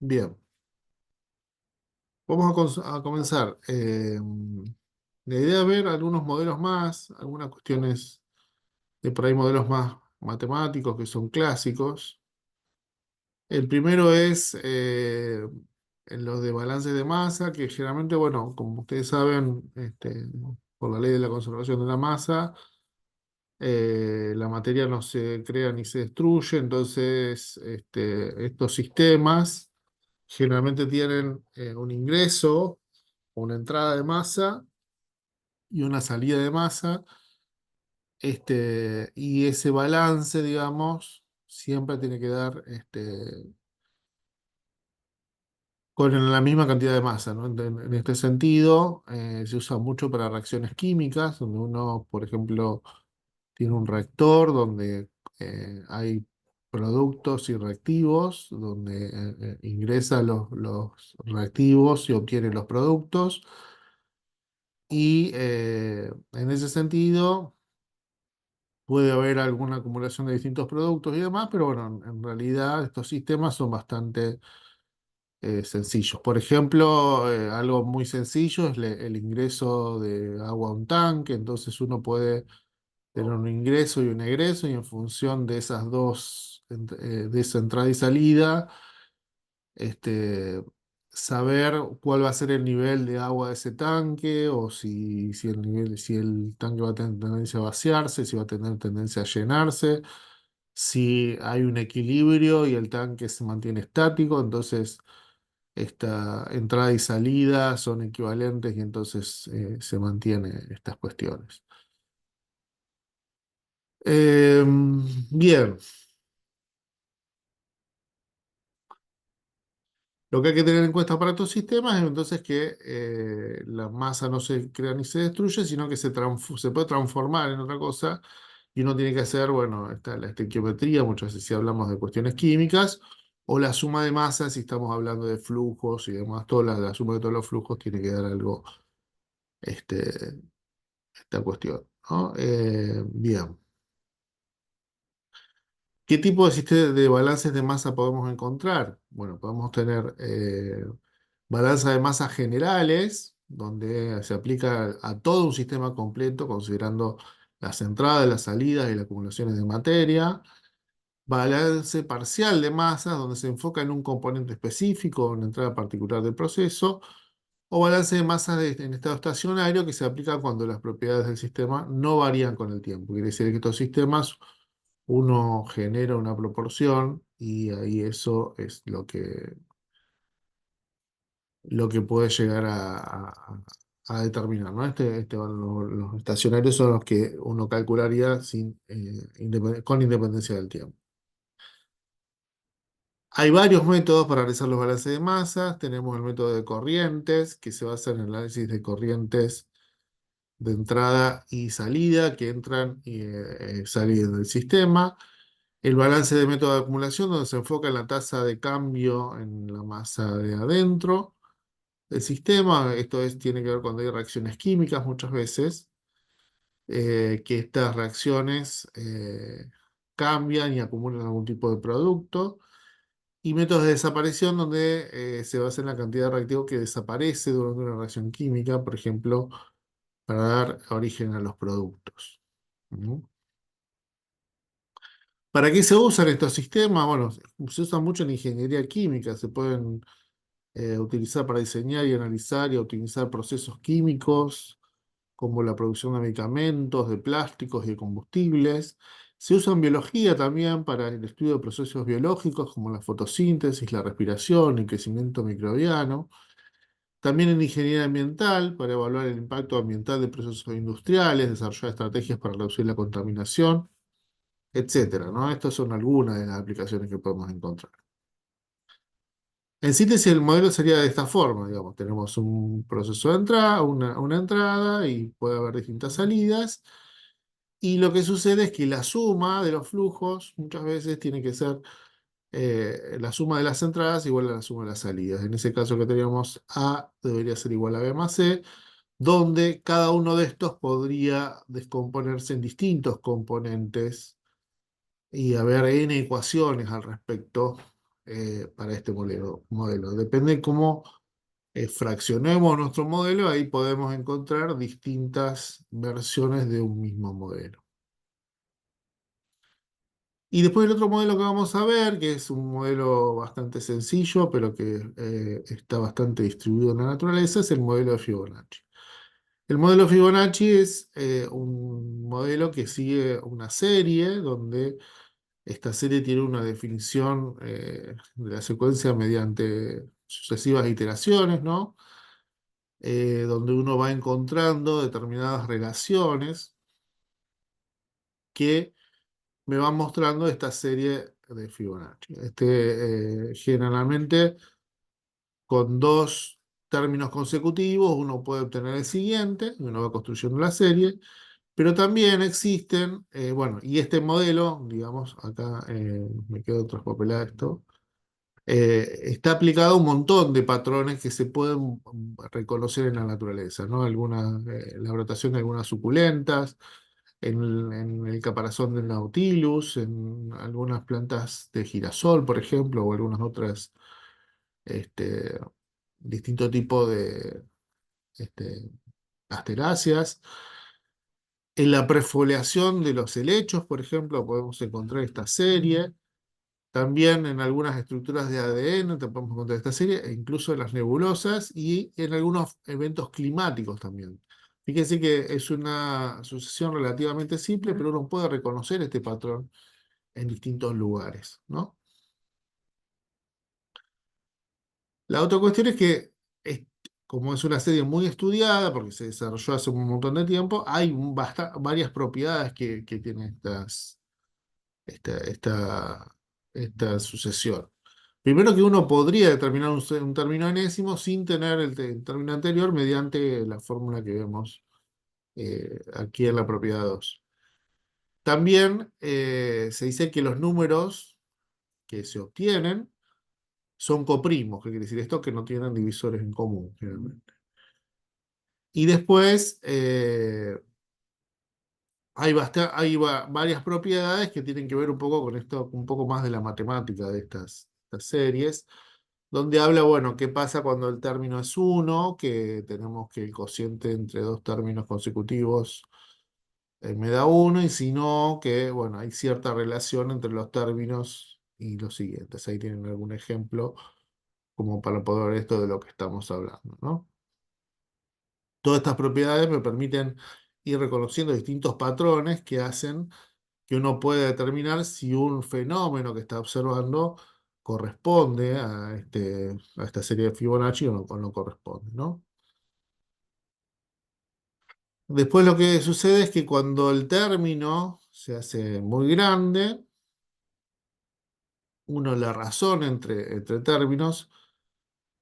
Bien, vamos a comenzar. La idea es ver algunos modelos más, algunas cuestiones de por ahí modelos más matemáticos que son clásicos. El primero es en los de balance de masa, que generalmente, bueno, como ustedes saben, por la ley de la conservación de la masa, la materia no se crea ni se destruye, entonces estos sistemas generalmente tienen un ingreso, una entrada de masa y una salida de masa, y ese balance, digamos, siempre tiene que dar con la misma cantidad de masa, ¿no? En este sentido, se usa mucho para reacciones químicas, donde uno, por ejemplo, tiene un reactor donde hay productos y reactivos, donde ingresa los reactivos y obtiene los productos. Y en ese sentido puede haber alguna acumulación de distintos productos y demás, pero bueno, en realidad estos sistemas son bastante sencillos. Por ejemplo, algo muy sencillo es el ingreso de agua a un tanque, entonces uno puede tener un ingreso y un egreso y en función de esas dos, de esa entrada y salida, este, saber cuál va a ser el nivel de agua de ese tanque o si el tanque va a tener tendencia a vaciarse, si va a tener tendencia a llenarse, si hay un equilibrio y el tanque se mantiene estático, entonces esta entrada y salida son equivalentes y entonces se mantienen estas cuestiones. Bien, lo que hay que tener en cuenta para estos sistemas es entonces que la masa no se crea ni se destruye, sino que se puede transformar en otra cosa y uno tiene que hacer, bueno, está la estequiometría, muchas veces si hablamos de cuestiones químicas, o la suma de masas si estamos hablando de flujos y demás, la suma de todos los flujos tiene que dar algo, este, esta cuestión, ¿no? Bien. ¿Qué tipo de sistema de balances de masa podemos encontrar? Bueno, podemos tener balanza de masas generales, donde se aplica a todo un sistema completo, considerando las entradas, las salidas y las acumulaciones de materia. Balance parcial de masas, donde se enfoca en un componente específico, una entrada particular del proceso. O balance de masas en estado estacionario, que se aplica cuando las propiedades del sistema no varían con el tiempo. Quiere decir que estos sistemas uno genera una proporción y ahí eso es lo que puede llegar a determinar, ¿no? Los estacionarios son los que uno calcularía con independencia del tiempo. Hay varios métodos para realizar los balances de masas. Tenemos el método de corrientes, que se basa en el análisis de corrientes de entrada y salida que entran y salen del sistema. El balance de método de acumulación, donde se enfoca en la tasa de cambio en la masa de adentro del sistema. Esto tiene que ver cuando hay reacciones químicas muchas veces, que estas reacciones cambian y acumulan algún tipo de producto. Y métodos de desaparición, donde se basa en la cantidad de reactivo que desaparece durante una reacción química, por ejemplo, para dar origen a los productos. ¿Mm? ¿Para qué se usan estos sistemas? Bueno, se usan mucho en ingeniería química, se pueden utilizar para diseñar y analizar y optimizar procesos químicos, como la producción de medicamentos, de plásticos y de combustibles. Se usa en biología también para el estudio de procesos biológicos como la fotosíntesis, la respiración, el crecimiento microbiano. También en ingeniería ambiental para evaluar el impacto ambiental de procesos industriales, desarrollar estrategias para reducir la contaminación, etcétera, ¿no? Estas son algunas de las aplicaciones que podemos encontrar. En síntesis, el modelo sería de esta forma, digamos, tenemos un proceso de entrada, una entrada y puede haber distintas salidas. Y lo que sucede es que la suma de los flujos muchas veces tiene que ser la suma de las entradas igual a la suma de las salidas. En ese caso que teníamos A debería ser igual a B más C, donde cada uno de estos podría descomponerse en distintos componentes y haber n ecuaciones al respecto para este modelo. Depende de cómo fraccionemos nuestro modelo, ahí podemos encontrar distintas versiones de un mismo modelo. Y después el otro modelo que vamos a ver, que es un modelo bastante sencillo, pero que está bastante distribuido en la naturaleza, es el modelo de Fibonacci. El modelo Fibonacci es un modelo que sigue una serie donde esta serie tiene una definición de la secuencia mediante sucesivas iteraciones, ¿no? Donde uno va encontrando determinadas relaciones que me van mostrando esta serie de Fibonacci. Generalmente con dos términos consecutivos uno puede obtener el siguiente, y uno va construyendo la serie, pero también existen, bueno, y este modelo, digamos, acá me quedo traspapelado esto, está aplicado a un montón de patrones que se pueden reconocer en la naturaleza, ¿no? La brotación de algunas suculentas, en el caparazón del Nautilus, en algunas plantas de girasol, por ejemplo, o algunas otras, este, distintos tipos de este, asteráceas. En la prefoliación de los helechos, por ejemplo, podemos encontrar esta serie. También en algunas estructuras de ADN te podemos encontrar esta serie, e incluso en las nebulosas y en algunos eventos climáticos también. Fíjense que es una sucesión relativamente simple, pero uno puede reconocer este patrón en distintos lugares, ¿no? La otra cuestión es que, es- como es una serie muy estudiada, porque se desarrolló hace un montón de tiempo, hay varias propiedades que tienen esta, esta, esta sucesión. Primero que uno podría determinar un término enésimo sin tener el término anterior mediante la fórmula que vemos aquí en la propiedad 2. También se dice que los números que se obtienen son coprimos, ¿qué quiere decir esto? Que no tienen divisores en común, generalmente. Y después varias propiedades que tienen que ver un poco con esto, un poco más de la matemática de estas series, donde habla, bueno, qué pasa cuando el término es uno, que tenemos que el cociente entre dos términos consecutivos me da uno, y si no, que, bueno, hay cierta relación entre los términos y los siguientes. Ahí tienen algún ejemplo como para poder ver esto de lo que estamos hablando, ¿no? Todas estas propiedades me permiten ir reconociendo distintos patrones que hacen que uno pueda determinar si un fenómeno que está observando corresponde a esta serie de Fibonacci o no corresponde, ¿no? Después lo que sucede es que cuando el término se hace muy grande, la razón entre términos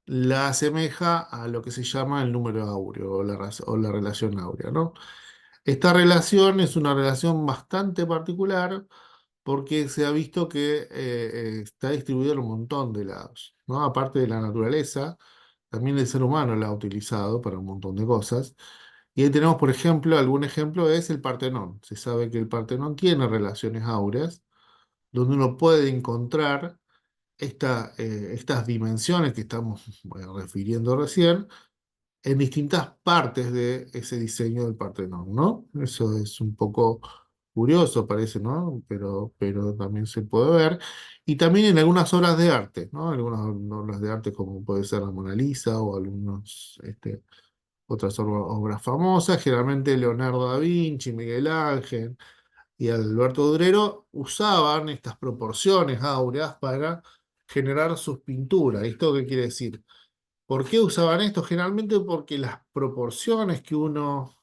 la asemeja a lo que se llama el número áureo o la relación áurea, ¿no? Esta relación es una relación bastante particular porque se ha visto que está distribuido en un montón de lados, ¿no? Aparte de la naturaleza, también el ser humano la ha utilizado para un montón de cosas. Y ahí tenemos, por ejemplo, algún ejemplo es el Partenón. Se sabe que el Partenón tiene relaciones áureas, donde uno puede encontrar estas dimensiones que estamos refiriendo recién en distintas partes de ese diseño del Partenón, ¿no? Eso es un poco curioso, parece, ¿no? Pero también se puede ver. Y también en algunas obras de arte, ¿no? Algunas obras de arte como puede ser la Mona Lisa o otras obras famosas, generalmente Leonardo da Vinci, Miguel Ángel y Alberto Durero usaban estas proporciones áureas para generar sus pinturas. ¿Esto qué quiere decir? ¿Por qué usaban esto? Generalmente porque las proporciones que uno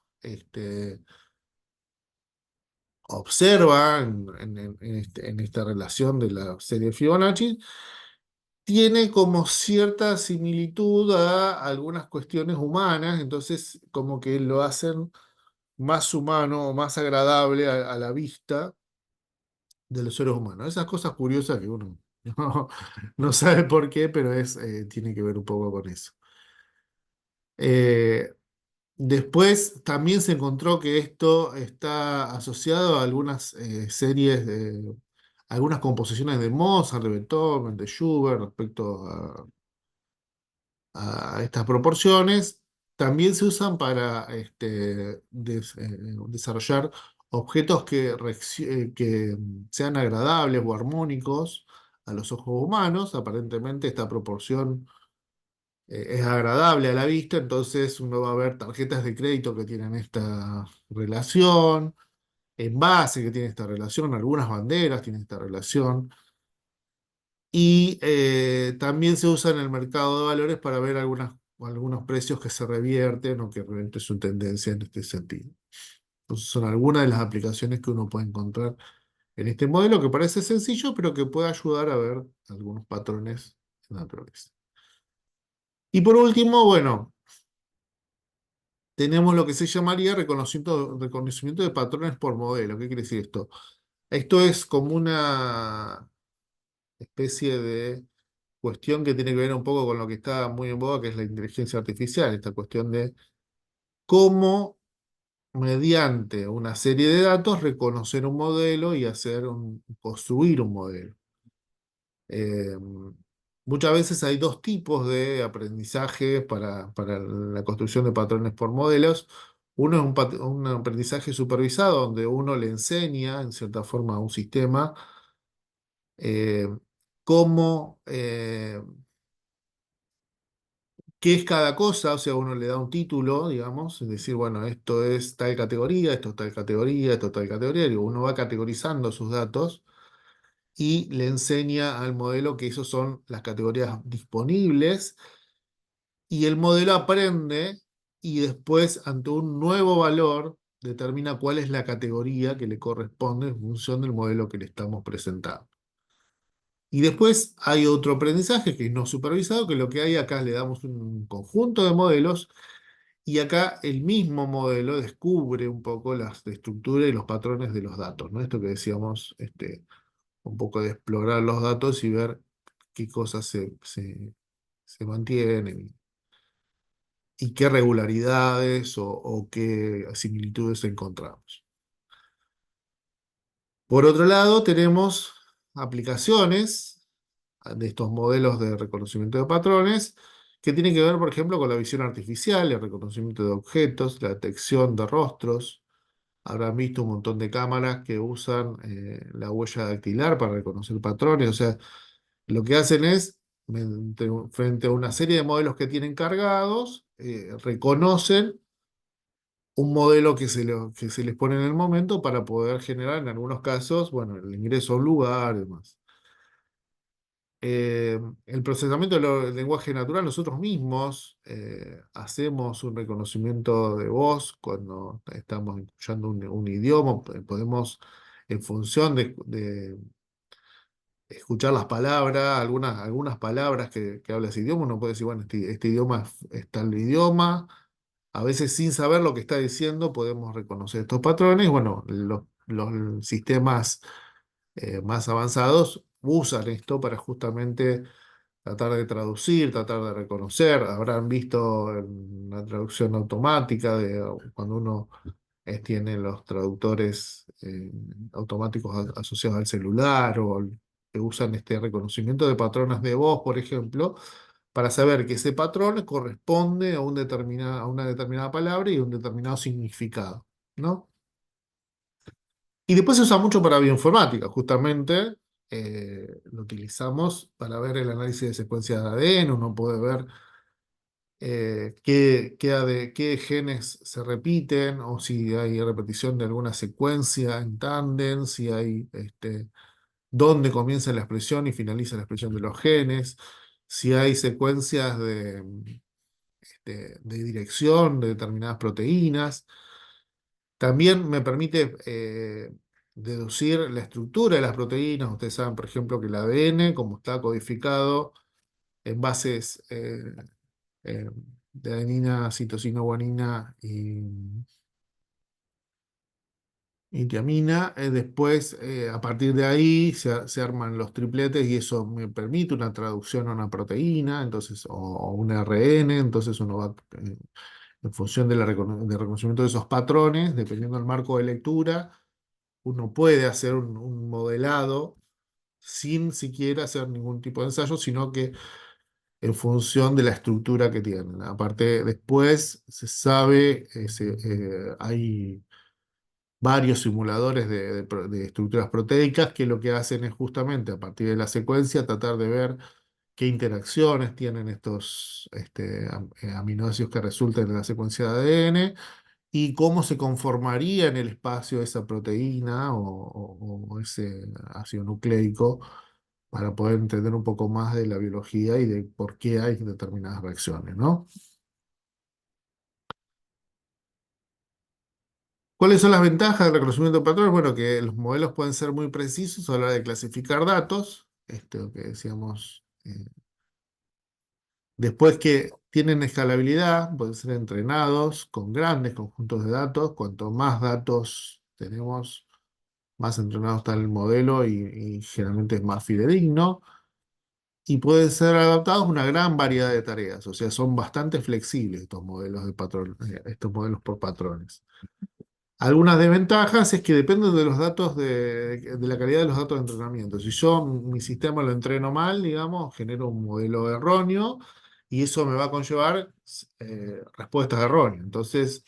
observa en esta relación de la serie Fibonacci tiene como cierta similitud a algunas cuestiones humanas, entonces como que lo hacen más humano o más agradable a la vista de los seres humanos. Esas cosas curiosas que uno no, no sabe por qué, pero tiene que ver un poco con eso. Eh, Después también se encontró que esto está asociado a algunas series algunas composiciones de Mozart, de Beethoven, de Schubert respecto a estas proporciones. También se usan para desarrollar objetos que sean agradables o armónicos a los ojos humanos. Aparentemente esta proporción es agradable a la vista, entonces uno va a ver tarjetas de crédito que tienen esta relación, envases que tienen esta relación, algunas banderas tienen esta relación. Y también se usa en el mercado de valores para ver algunos precios que se revierten o que revierten su tendencia en este sentido. Entonces son algunas de las aplicaciones que uno puede encontrar en este modelo que parece sencillo, pero que puede ayudar a ver algunos patrones en la naturaleza. Y por último, bueno, tenemos lo que se llamaría reconocimiento de patrones por modelo. ¿Qué quiere decir esto? Esto es como una especie de cuestión que tiene que ver un poco con lo que está muy en boga, que es la inteligencia artificial, esta cuestión de cómo, mediante una serie de datos, reconocer un modelo y construir un modelo. Eh, Muchas veces hay dos tipos de aprendizaje para la construcción de patrones por modelos. Uno es un aprendizaje supervisado, donde uno le enseña, en cierta forma, a un sistema eh, cómo qué es cada cosa, o sea, uno le da un título, digamos, es decir, bueno, esto es tal categoría, esto es tal categoría, esto es tal categoría, y uno va categorizando sus datos y le enseña al modelo que esos son las categorías disponibles, y el modelo aprende y después, ante un nuevo valor, determina cuál es la categoría que le corresponde en función del modelo que le estamos presentando. Y después hay otro aprendizaje que es no supervisado, que lo que hay acá le damos un conjunto de modelos. Y acá el mismo modelo descubre un poco la estructura y los patrones de los datos, ¿no? Esto que decíamos, un poco de explorar los datos y ver qué cosas se mantienen y qué regularidades o qué similitudes encontramos. Por otro lado, tenemos aplicaciones de estos modelos de reconocimiento de patrones que tienen que ver, por ejemplo, con la visión artificial, el reconocimiento de objetos, la detección de rostros. Habrán visto un montón de cámaras que usan la huella dactilar para reconocer patrones. O sea, lo que hacen es, frente a una serie de modelos que tienen cargados, reconocen un modelo que se les pone en el momento para poder generar, en algunos casos, bueno, el ingreso a un lugar y demás. El procesamiento del lenguaje natural, nosotros mismos hacemos un reconocimiento de voz cuando estamos escuchando un idioma, podemos, en función de escuchar las palabras, algunas palabras que habla ese idioma, uno puede decir, bueno, este idioma es tal idioma, a veces sin saber lo que está diciendo podemos reconocer estos patrones. Bueno, los sistemas más avanzados usan esto para justamente tratar de traducir, tratar de reconocer. Habrán visto la traducción automática de cuando uno tiene los traductores automáticos asociados al celular o que usan este reconocimiento de patrones de voz, por ejemplo, para saber que ese patrón corresponde a a una determinada palabra y a un determinado significado, ¿no? Y después se usa mucho para bioinformática, justamente lo utilizamos para ver el análisis de secuencia de ADN. Uno puede ver qué genes se repiten o si hay repetición de alguna secuencia en tándem, si hay dónde comienza la expresión y finaliza la expresión de los genes, si hay secuencias de dirección de determinadas proteínas. También me permite deducir la estructura de las proteínas. Ustedes saben, por ejemplo, que el ADN, como está codificado en bases eh, de adenina, citosina, guanina y tiamina, después, a partir de ahí, se arman los tripletes y eso me permite una traducción a una proteína, entonces, o un ARN, entonces uno va, en función de del reconocimiento de esos patrones, dependiendo del marco de lectura, uno puede hacer un modelado sin siquiera hacer ningún tipo de ensayo, sino que en función de la estructura que tienen. Aparte, después se sabe, hay varios simuladores de estructuras proteicas que lo que hacen es justamente a partir de la secuencia tratar de ver qué interacciones tienen estos aminoácidos que resultan en la secuencia de ADN y cómo se conformaría en el espacio esa proteína o ese ácido nucleico para poder entender un poco más de la biología y de por qué hay determinadas reacciones, ¿no? ¿Cuáles son las ventajas del reconocimiento de patrones? Bueno, que los modelos pueden ser muy precisos a la hora de clasificar datos, lo que decíamos. Después que tienen escalabilidad, pueden ser entrenados con grandes conjuntos de datos. Cuanto más datos tenemos, más entrenado está el modelo y generalmente es más fidedigno. Y pueden ser adaptados a una gran variedad de tareas. O sea, son bastante flexibles estos modelos de patrón, estos modelos por patrones. Algunas desventajas es que dependen de los datos de la calidad de los datos de entrenamiento. Si yo mi sistema lo entreno mal, digamos, genero un modelo erróneo y eso me va a conllevar respuestas erróneas. Entonces,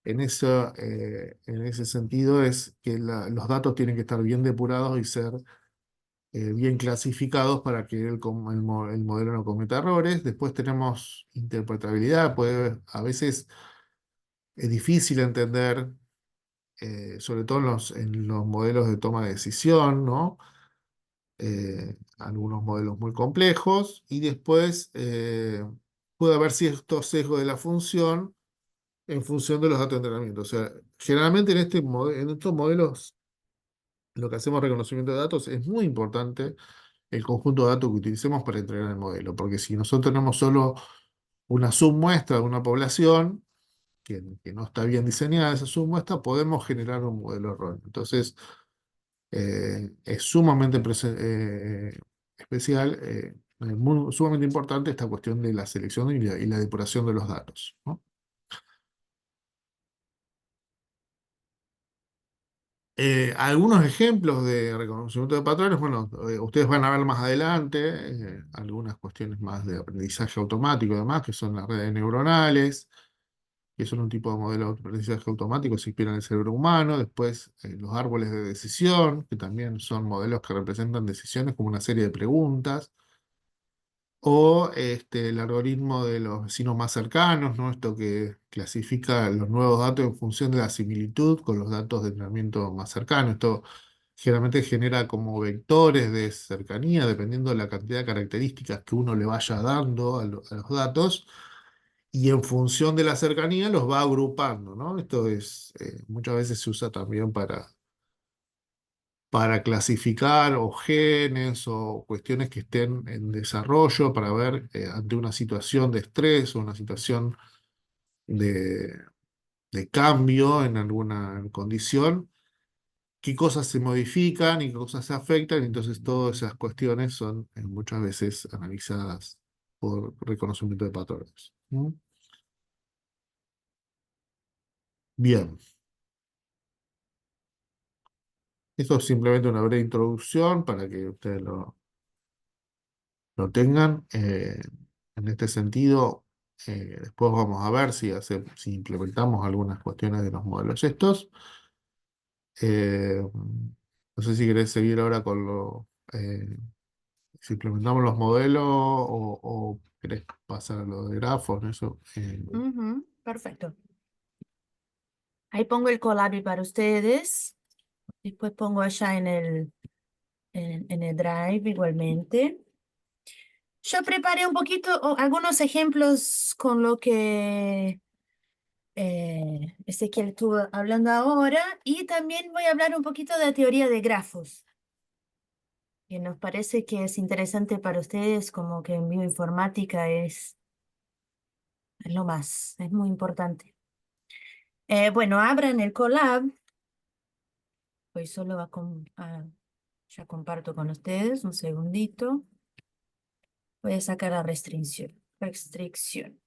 en ese sentido es que los datos tienen que estar bien depurados y ser bien clasificados para que el modelo no cometa errores. Después tenemos interpretabilidad, a veces es difícil entender sobre todo en los modelos de toma de decisión, ¿no? Algunos modelos muy complejos, y después puede haber ciertos sesgos de la función en función de los datos de entrenamiento. O sea, generalmente en estos modelos, lo que hacemos reconocimiento de datos, es muy importante el conjunto de datos que utilicemos para entrenar el modelo, porque si nosotros tenemos solo una submuestra de una población, que no está bien diseñada esa submuestra, podemos generar un modelo erróneo. Entonces, es sumamente especial, sumamente importante esta cuestión de la selección y la depuración de los datos, ¿no? Algunos ejemplos de reconocimiento de patrones, bueno, ustedes van a ver más adelante algunas cuestiones más de aprendizaje automático y demás, que son las redes neuronales, que son un tipo de modelo de aprendizaje automático, se inspira en el cerebro humano. Después, los árboles de decisión, que también son modelos que representan decisiones como una serie de preguntas. O el algoritmo de los vecinos más cercanos, ¿no? Esto que clasifica los nuevos datos en función de la similitud con los datos de entrenamiento más cercanos. Esto generalmente genera como vectores de cercanía, dependiendo de la cantidad de características que uno le vaya dando a los datos, y en función de la cercanía los va agrupando, ¿no? Esto muchas veces se usa también para clasificar o genes o cuestiones que estén en desarrollo para ver ante una situación de estrés o una situación de, de cambio en alguna condición, qué cosas se modifican y qué cosas se afectan. Entonces todas esas cuestiones son muchas veces analizadas por reconocimiento de patrones. ¿Mm? Bien, esto es simplemente una breve introducción para que ustedes lo tengan. En este sentido, después vamos a ver si implementamos algunas cuestiones de los modelos estos. No sé si querés seguir ahora si implementamos los modelos o querés pasar a lo de grafos, ¿no? Eso. Ujú, perfecto. Ahí pongo el Colab para ustedes. Después pongo allá en el Drive igualmente. Yo preparé un poquito, algunos ejemplos con lo que Ezequiel estuvo hablando ahora, y también voy a hablar un poquito de la teoría de grafos, que nos parece que es interesante para ustedes, como que en bioinformática es lo más, es muy importante. Bueno, abran el Colab, pues solo ya comparto con ustedes, un segundito. Voy a sacar la restricción. Restricción.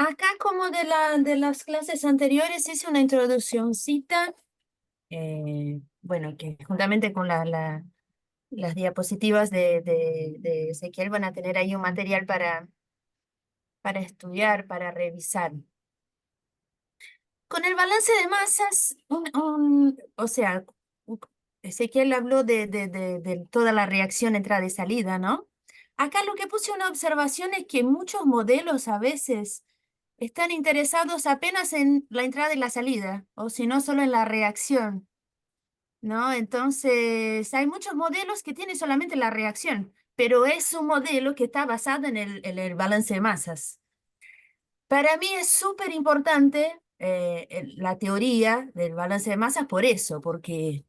Acá, como de las clases anteriores, hice una introduccióncita, bueno, que juntamente con las diapositivas de Ezequiel van a tener ahí un material para estudiar, para revisar. Con el balance de masas, o sea, u- Ezequiel habló de toda la reacción entrada y salida, ¿no? Acá lo que puse una observación es que muchos modelos a veces están interesados apenas en la entrada y la salida, o si no, solo en la reacción, ¿no? Entonces, hay muchos modelos que tienen solamente la reacción, pero es un modelo que está basado en el balance de masas. Para mí es súper importante la teoría del balance de masas por eso, porque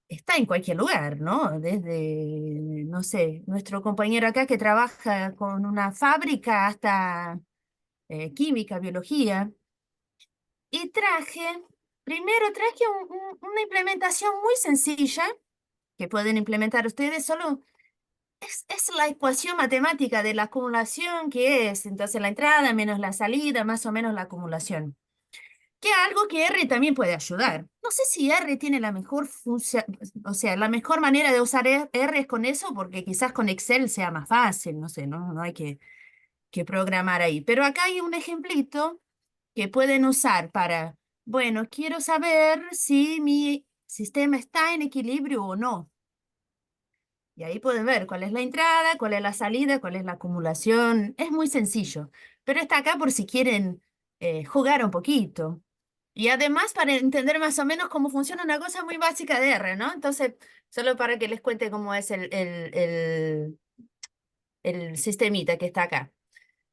está en cualquier lugar, ¿no? Desde, no sé, nuestro compañero acá que trabaja con una fábrica hasta química, biología. Y primero traje una implementación muy sencilla que pueden implementar ustedes, solo es la ecuación matemática de la acumulación que es, entonces la entrada menos la salida, más o menos la acumulación. Que algo que R también puede ayudar. No sé si R tiene la mejor función, o sea, la mejor manera de usar R es con eso, porque quizás con Excel sea más fácil, no sé, no hay que programar ahí. Pero acá hay un ejemplito que pueden usar para, bueno, quiero saber si mi sistema está en equilibrio o no. Y ahí pueden ver cuál es la entrada, cuál es la salida, cuál es la acumulación. Es muy sencillo, pero está acá por si quieren jugar un poquito. Y además para entender más o menos cómo funciona una cosa muy básica de R, ¿no? Entonces, solo para que les cuente cómo es el sistemita que está acá.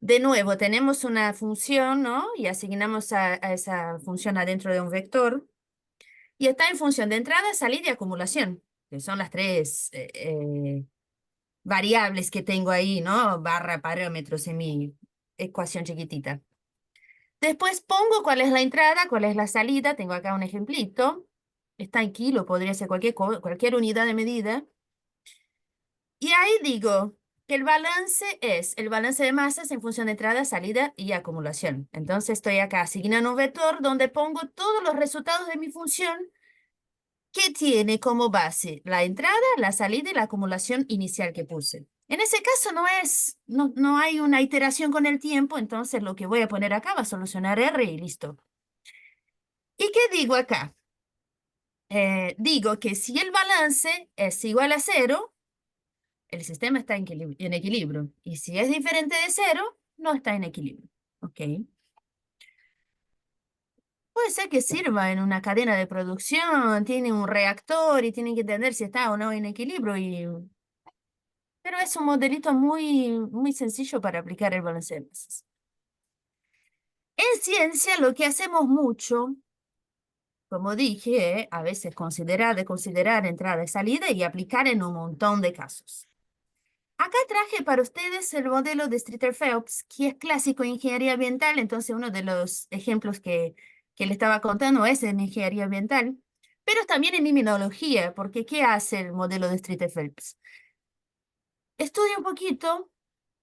De nuevo, tenemos una función, ¿no? Y asignamos a esa función adentro de un vector. Y está en función de entrada, salida y acumulación, que son las tres variables que tengo ahí, ¿no? Barra parámetros en mi ecuación chiquitita. Después pongo cuál es la entrada, cuál es la salida. Tengo acá un ejemplito. Está en kilo, podría ser cualquier unidad de medida. Y ahí digo que el balance es el balance de masas en función de entrada, salida y acumulación. Entonces estoy acá asignando un vector donde pongo todos los resultados de mi función que tiene como base la entrada, la salida y la acumulación inicial que puse. En ese caso no hay una iteración con el tiempo, entonces lo que voy a poner acá va a solucionar R y listo. ¿Y qué digo acá? Digo que si el balance es igual a cero, el sistema está en equilibrio. Y si es diferente de cero, no está en equilibrio. ¿Ok? Puede ser que sirva en una cadena de producción, tiene un reactor y tienen que entender si está o no en equilibrio. Pero es un modelito muy sencillo para aplicar el balance de masas. En ciencia lo que hacemos mucho, como dije, a veces de considerar entrada y salida y aplicar en un montón de casos. Acá traje para ustedes el modelo de Streeter-Phelps, que es clásico en ingeniería ambiental, entonces uno de los ejemplos que le estaba contando es en ingeniería ambiental, pero también en inmunología, porque ¿qué hace el modelo de Streeter-Phelps? Estudia un poquito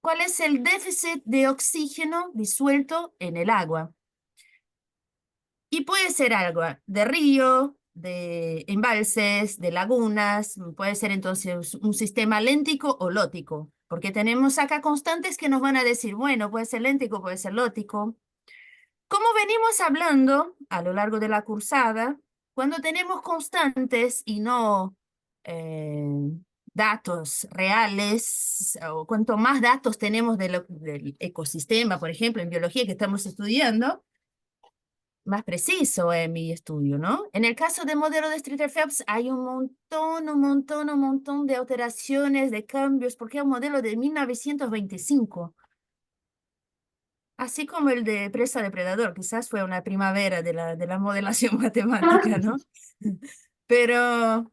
cuál es el déficit de oxígeno disuelto en el agua. Y puede ser agua de río, de embalses, de lagunas, puede ser entonces un sistema léntico o lótico, porque tenemos acá constantes que nos van a decir, bueno, puede ser léntico, puede ser lótico. Como venimos hablando a lo largo de la cursada, cuando tenemos constantes y no eh, datos reales, o cuanto más datos tenemos del ecosistema, por ejemplo, en biología que estamos estudiando, más preciso en mi estudio, ¿no? En el caso del modelo de Streeter-Phelps hay un montón de alteraciones, de cambios, porque es un modelo de 1925, así como el de presa depredador, quizás fue una primavera de la modelación matemática, ¿no? Pero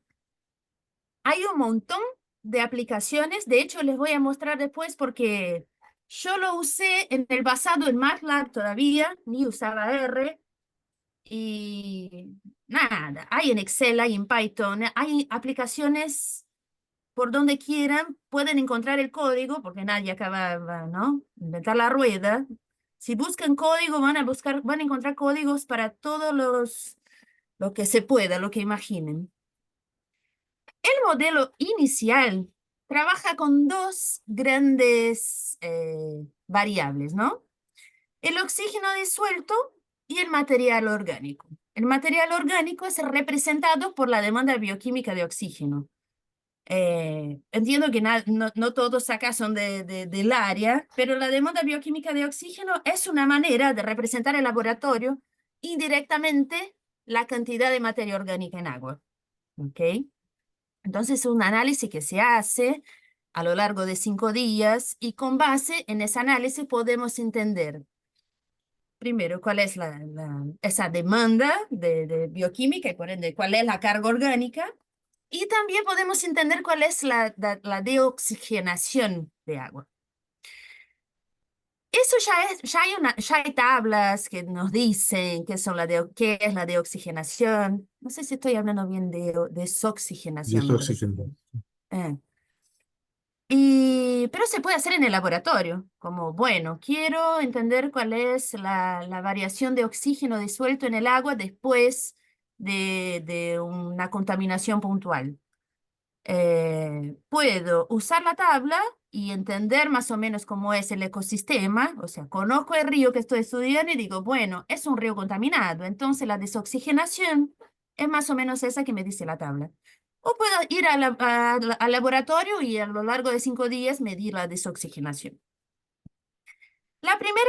hay un montón de aplicaciones, de hecho les voy a mostrar después porque yo lo usé en el pasado en MATLAB todavía, ni usaba R. Y nada, hay en Excel, hay en Python, hay aplicaciones por donde quieran, pueden encontrar el código, porque nadie acaba, ¿no? Inventar la rueda. Si buscan código, van a encontrar códigos para todos lo que se pueda, lo que imaginen. El modelo inicial trabaja con dos grandes variables, ¿no? El oxígeno disuelto y el material orgánico. El material orgánico es representado por la demanda bioquímica de oxígeno. Entiendo que no todos acá son del área, pero la demanda bioquímica de oxígeno es una manera de representar en laboratorio indirectamente la cantidad de materia orgánica en agua. ¿Ok? Entonces es un análisis que se hace a lo largo de 5 días y con base en ese análisis podemos entender primero cuál es esa demanda de bioquímica y por ende cuál es la carga orgánica. Y también podemos entender cuál es la deoxigenación de agua. Eso ya hay tablas que nos dicen qué es la deoxigenación. No sé si estoy hablando bien de desoxigenación, me parece. Desoxígeno. Eh, pero se puede hacer en el laboratorio, como, bueno, quiero entender cuál es la variación de oxígeno disuelto en el agua después de una contaminación puntual. Puedo usar la tabla y entender más o menos cómo es el ecosistema, o sea, conozco el río que estoy estudiando y digo, bueno, es un río contaminado, entonces la desoxigenación es más o menos esa que me dice la tabla. O puedo ir al laboratorio y a lo largo de 5 días medir la desoxigenación. La primera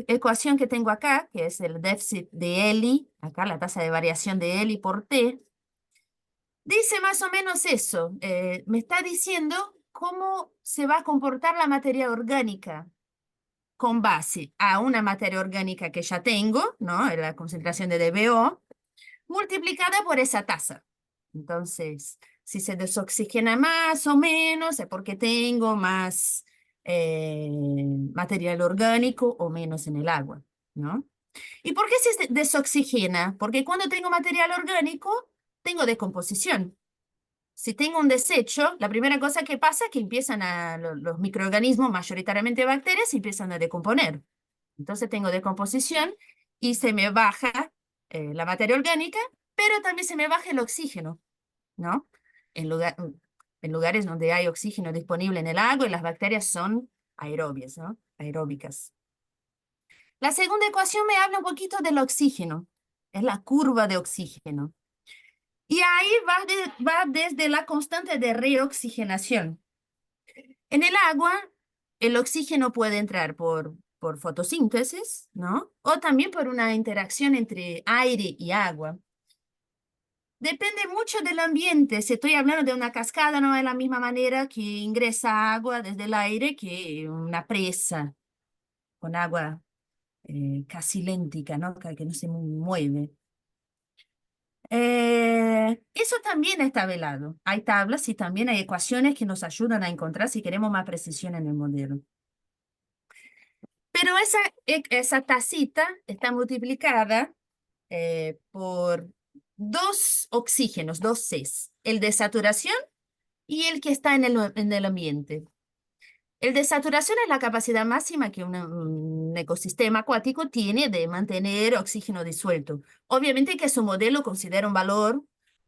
ecuación que tengo acá, que es el déficit de Eli, acá la tasa de variación de Eli por T, dice más o menos eso. Me está diciendo cómo se va a comportar la materia orgánica con base a una materia orgánica que ya tengo, ¿no? La concentración de DBO, multiplicada por esa tasa. Entonces, si se desoxigena más o menos, es porque tengo más eh, material orgánico o menos en el agua, ¿no? ¿Y por qué se desoxigena? Porque cuando tengo material orgánico, tengo decomposición. Si tengo un desecho, la primera cosa que pasa es que empiezan los microorganismos, mayoritariamente bacterias, empiezan a decomponer. Entonces tengo decomposición y se me baja la materia orgánica, pero también se me baja el oxígeno, ¿no? En en lugares donde hay oxígeno disponible en el agua y las bacterias son aerobias, ¿no? Aeróbicas. La segunda ecuación me habla un poquito del oxígeno. Es la curva de oxígeno. Y ahí va desde la constante de reoxigenación. En el agua, el oxígeno puede entrar por fotosíntesis, ¿no? O también por una interacción entre aire y agua. Depende mucho del ambiente. Si estoy hablando de una cascada, no es la misma manera que ingresa agua desde el aire que una presa con agua casi léntica, ¿no? Que no se mueve. Eso también está velado. Hay tablas y también hay ecuaciones que nos ayudan a encontrar si queremos más precisión en el modelo. Pero esa tacita está multiplicada por dos oxígenos, dos Cs, el de saturación y el que está en el ambiente. El de saturación es la capacidad máxima que un ecosistema acuático tiene de mantener oxígeno disuelto. Obviamente que su modelo considera un valor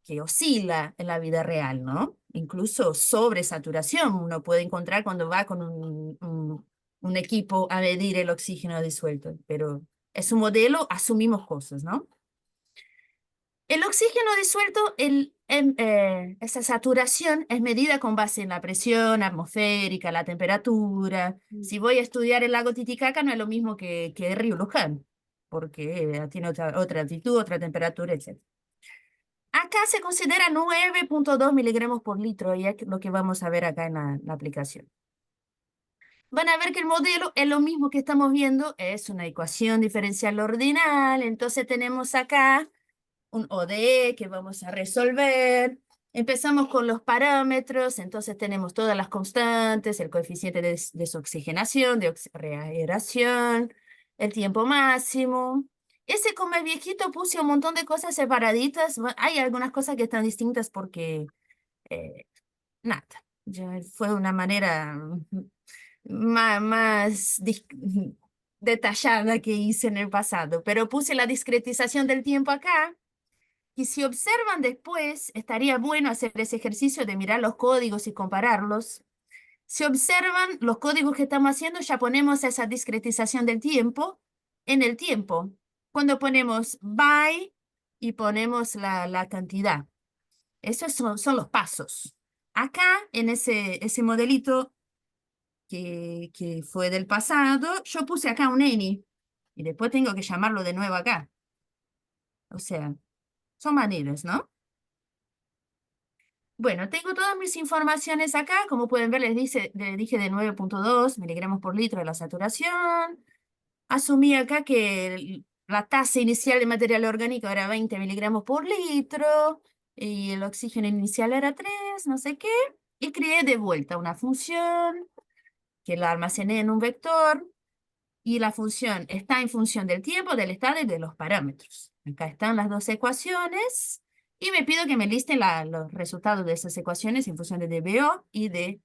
que oscila en la vida real, ¿no? Incluso sobresaturación uno puede encontrar cuando va con un equipo a medir el oxígeno disuelto, pero es un modelo, asumimos cosas, ¿no? El oxígeno disuelto, esa saturación es medida con base en la presión atmosférica, la temperatura. Si voy a estudiar el lago Titicaca, no es lo mismo que el río Luján, porque tiene otra altitud, otra temperatura, etc. Acá se considera 9,2 miligramos por litro, y es lo que vamos a ver acá en la aplicación. Van a ver que el modelo es lo mismo que estamos viendo, es una ecuación diferencial ordinal, entonces tenemos acá un ODE que vamos a resolver. Empezamos con los parámetros, entonces tenemos todas las constantes, el coeficiente de desoxigenación, de reaeración, el tiempo máximo. Ese como el viejito puse un montón de cosas separaditas. Hay algunas cosas que están distintas porque, eh, nada, ya fue una manera más detallada que hice en el pasado, pero puse la discretización del tiempo acá. Y si observan después, estaría bueno hacer ese ejercicio de mirar los códigos y compararlos. Si observan los códigos que estamos haciendo, ya ponemos esa discretización del tiempo en el tiempo. Cuando ponemos by y ponemos la cantidad. Esos son los pasos. Acá, en ese modelito que fue del pasado, yo puse acá un any y después tengo que llamarlo de nuevo acá. O sea, son maneras, ¿no? Bueno, tengo todas mis informaciones acá. Como pueden ver, les dije de 9,2 miligramos por litro de la saturación. Asumí acá que la tasa inicial de material orgánico era 20 miligramos por litro y el oxígeno inicial era 3, no sé qué. Y creé de vuelta una función que la almacené en un vector y la función está en función del tiempo, del estado y de los parámetros. Acá están las dos ecuaciones y me pido que me listen los resultados de esas ecuaciones en función de dBO y de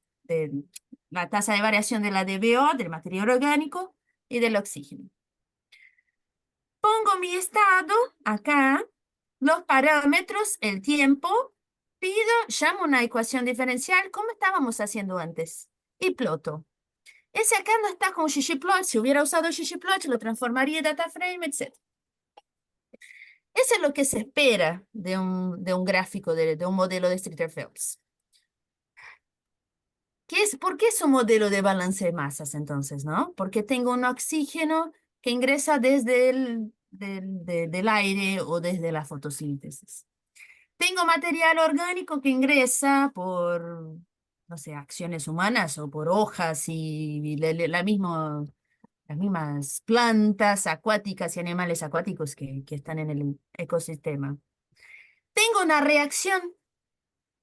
la tasa de variación de la dBO, del material orgánico y del oxígeno. Pongo mi estado acá, los parámetros, el tiempo, pido, llamo una ecuación diferencial como estábamos haciendo antes y ploto. Ese acá no está con ggplot. Si hubiera usado ggplot, lo transformaría en data frame, etc. Eso es lo que se espera de un gráfico, de un modelo de Streeter-Phelps. ¿Por qué es un modelo de balance de masas entonces, no? Porque tengo un oxígeno que ingresa desde del aire o desde la fotosíntesis. Tengo material orgánico que ingresa por, no sé, acciones humanas o por hojas y las mismas plantas acuáticas y animales acuáticos que están en el ecosistema. Tengo una reacción.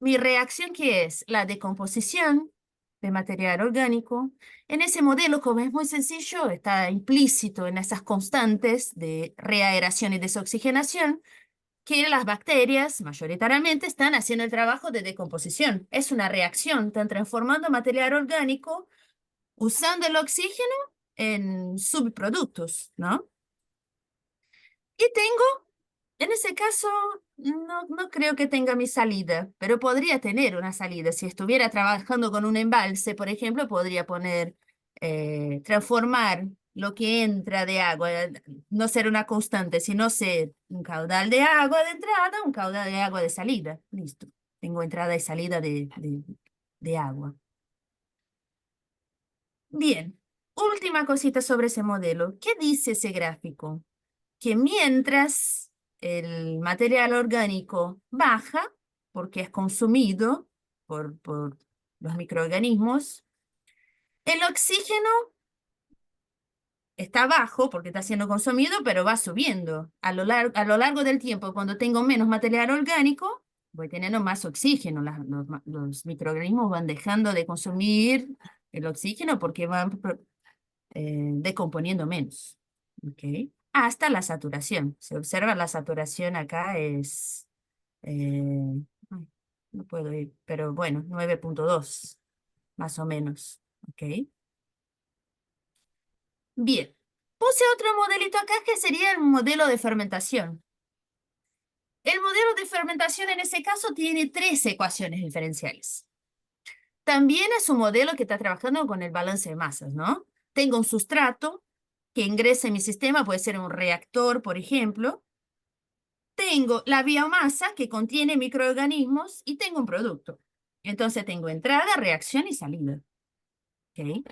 Mi reacción, ¿qué es? La decomposición de material orgánico. En ese modelo, como es muy sencillo, está implícito en esas constantes de reaeración y desoxigenación, que las bacterias mayoritariamente están haciendo el trabajo de decomposición. Es una reacción, están transformando material orgánico usando el oxígeno en subproductos, ¿no? Y tengo, en ese caso, no creo que tenga mi salida, pero podría tener una salida. Si estuviera trabajando con un embalse, por ejemplo, podría poner, transformar lo que entra de agua, no ser una constante, sino ser un caudal de agua de entrada, un caudal de agua de salida. Listo. Tengo entrada y salida de agua. Bien. Última cosita sobre ese modelo. ¿Qué dice ese gráfico? Que mientras el material orgánico baja, porque es consumido por los microorganismos, el oxígeno está bajo porque está siendo consumido, pero va subiendo. A lo largo del tiempo, cuando tengo menos material orgánico, voy teniendo más oxígeno. Los microorganismos van dejando de consumir el oxígeno porque van decomponiendo menos. ¿Ok? Hasta la saturación. Se observa la saturación acá es, ay, no puedo ir, pero bueno, 9,2 más o menos. ¿Ok? Bien. Puse otro modelito acá que sería el modelo de fermentación. El modelo de fermentación en ese caso tiene tres ecuaciones diferenciales. También es un modelo que está trabajando con el balance de masas, ¿no? Tengo un sustrato que ingresa en mi sistema, puede ser un reactor, por ejemplo. Tengo la biomasa que contiene microorganismos y tengo un producto. Entonces tengo entrada, reacción y salida. ¿Ok?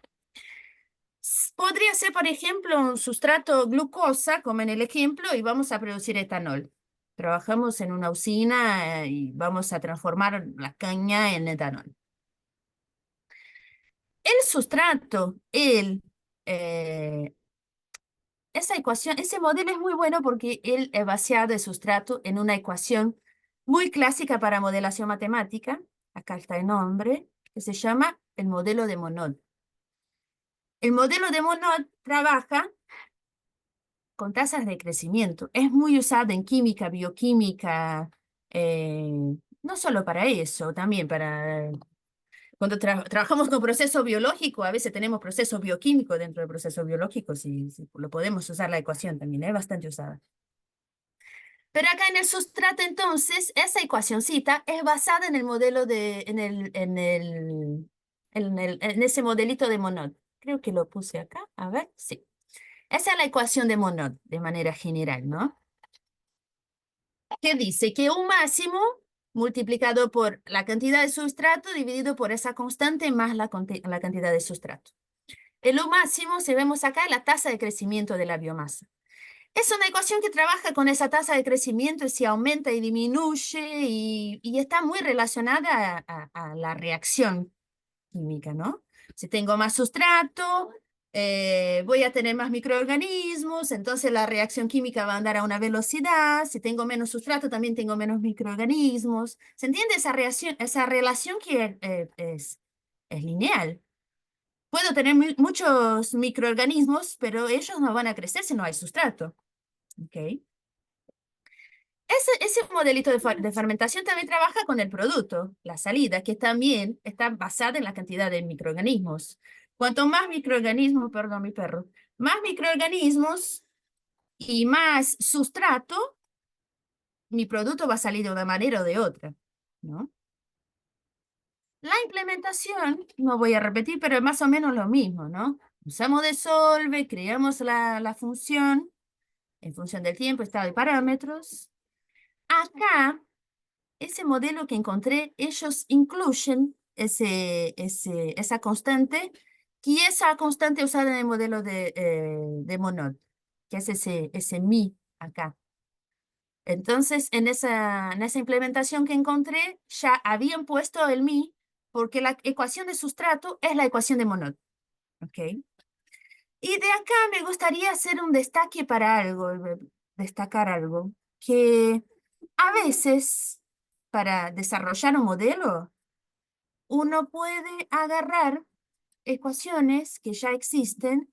Podría ser, por ejemplo, un sustrato glucosa, como en el ejemplo, y vamos a producir etanol. Trabajamos en una usina y vamos a transformar la caña en etanol. El sustrato, esa ecuación, ese modelo es muy bueno porque él es vaciado el sustrato en una ecuación muy clásica para modelación matemática. Acá está el nombre, que se llama el modelo de Monod. El modelo de Monod trabaja con tasas de crecimiento. Es muy usado en química, bioquímica, no solo para eso, también para Cuando trabajamos con proceso biológico, a veces tenemos procesos bioquímicos dentro del proceso biológico, si lo podemos usar la ecuación también, es bastante usada. Pero acá en el sustrato, entonces, esa ecuacioncita es basada en el modelo en ese modelito de Monod. Creo que lo puse acá, a ver, sí. Esa es la ecuación de Monod, de manera general, ¿no? Que dice que un máximo multiplicado por la cantidad de sustrato dividido por esa constante más la cantidad de sustrato. El U máximo, si vemos acá, es la tasa de crecimiento de la biomasa. Es una ecuación que trabaja con esa tasa de crecimiento y si aumenta y disminuye y está muy relacionada a la reacción química, ¿no? Si tengo más sustrato, voy a tener más microorganismos, entonces la reacción química va a andar a una velocidad. Si tengo menos sustrato, también tengo menos microorganismos. ¿Se entiende esa relación que es lineal? Puedo tener muchos microorganismos, pero ellos no van a crecer si no hay sustrato. ¿Ok? Ese modelito de fermentación también trabaja con el producto, la salida, que también está basada en la cantidad de microorganismos. Cuanto más microorganismos, perdón, mi perro, más microorganismos y más sustrato, mi producto va a salir de una manera o de otra, ¿no? La implementación, no voy a repetir, pero es más o menos lo mismo, ¿no? Usamos Desolve, creamos la función en función del tiempo, estado y parámetros. Acá ese modelo que encontré, ellos incluyen esa constante y esa constante usada en el modelo de Monod, que es ese mi acá. Entonces, en esa implementación que encontré, ya habían puesto el mi, porque la ecuación de sustrato es la ecuación de Monod. ¿Ok? Y de acá me gustaría hacer un destaque para algo, destacar algo, que a veces para desarrollar un modelo, uno puede agarrar ecuaciones que ya existen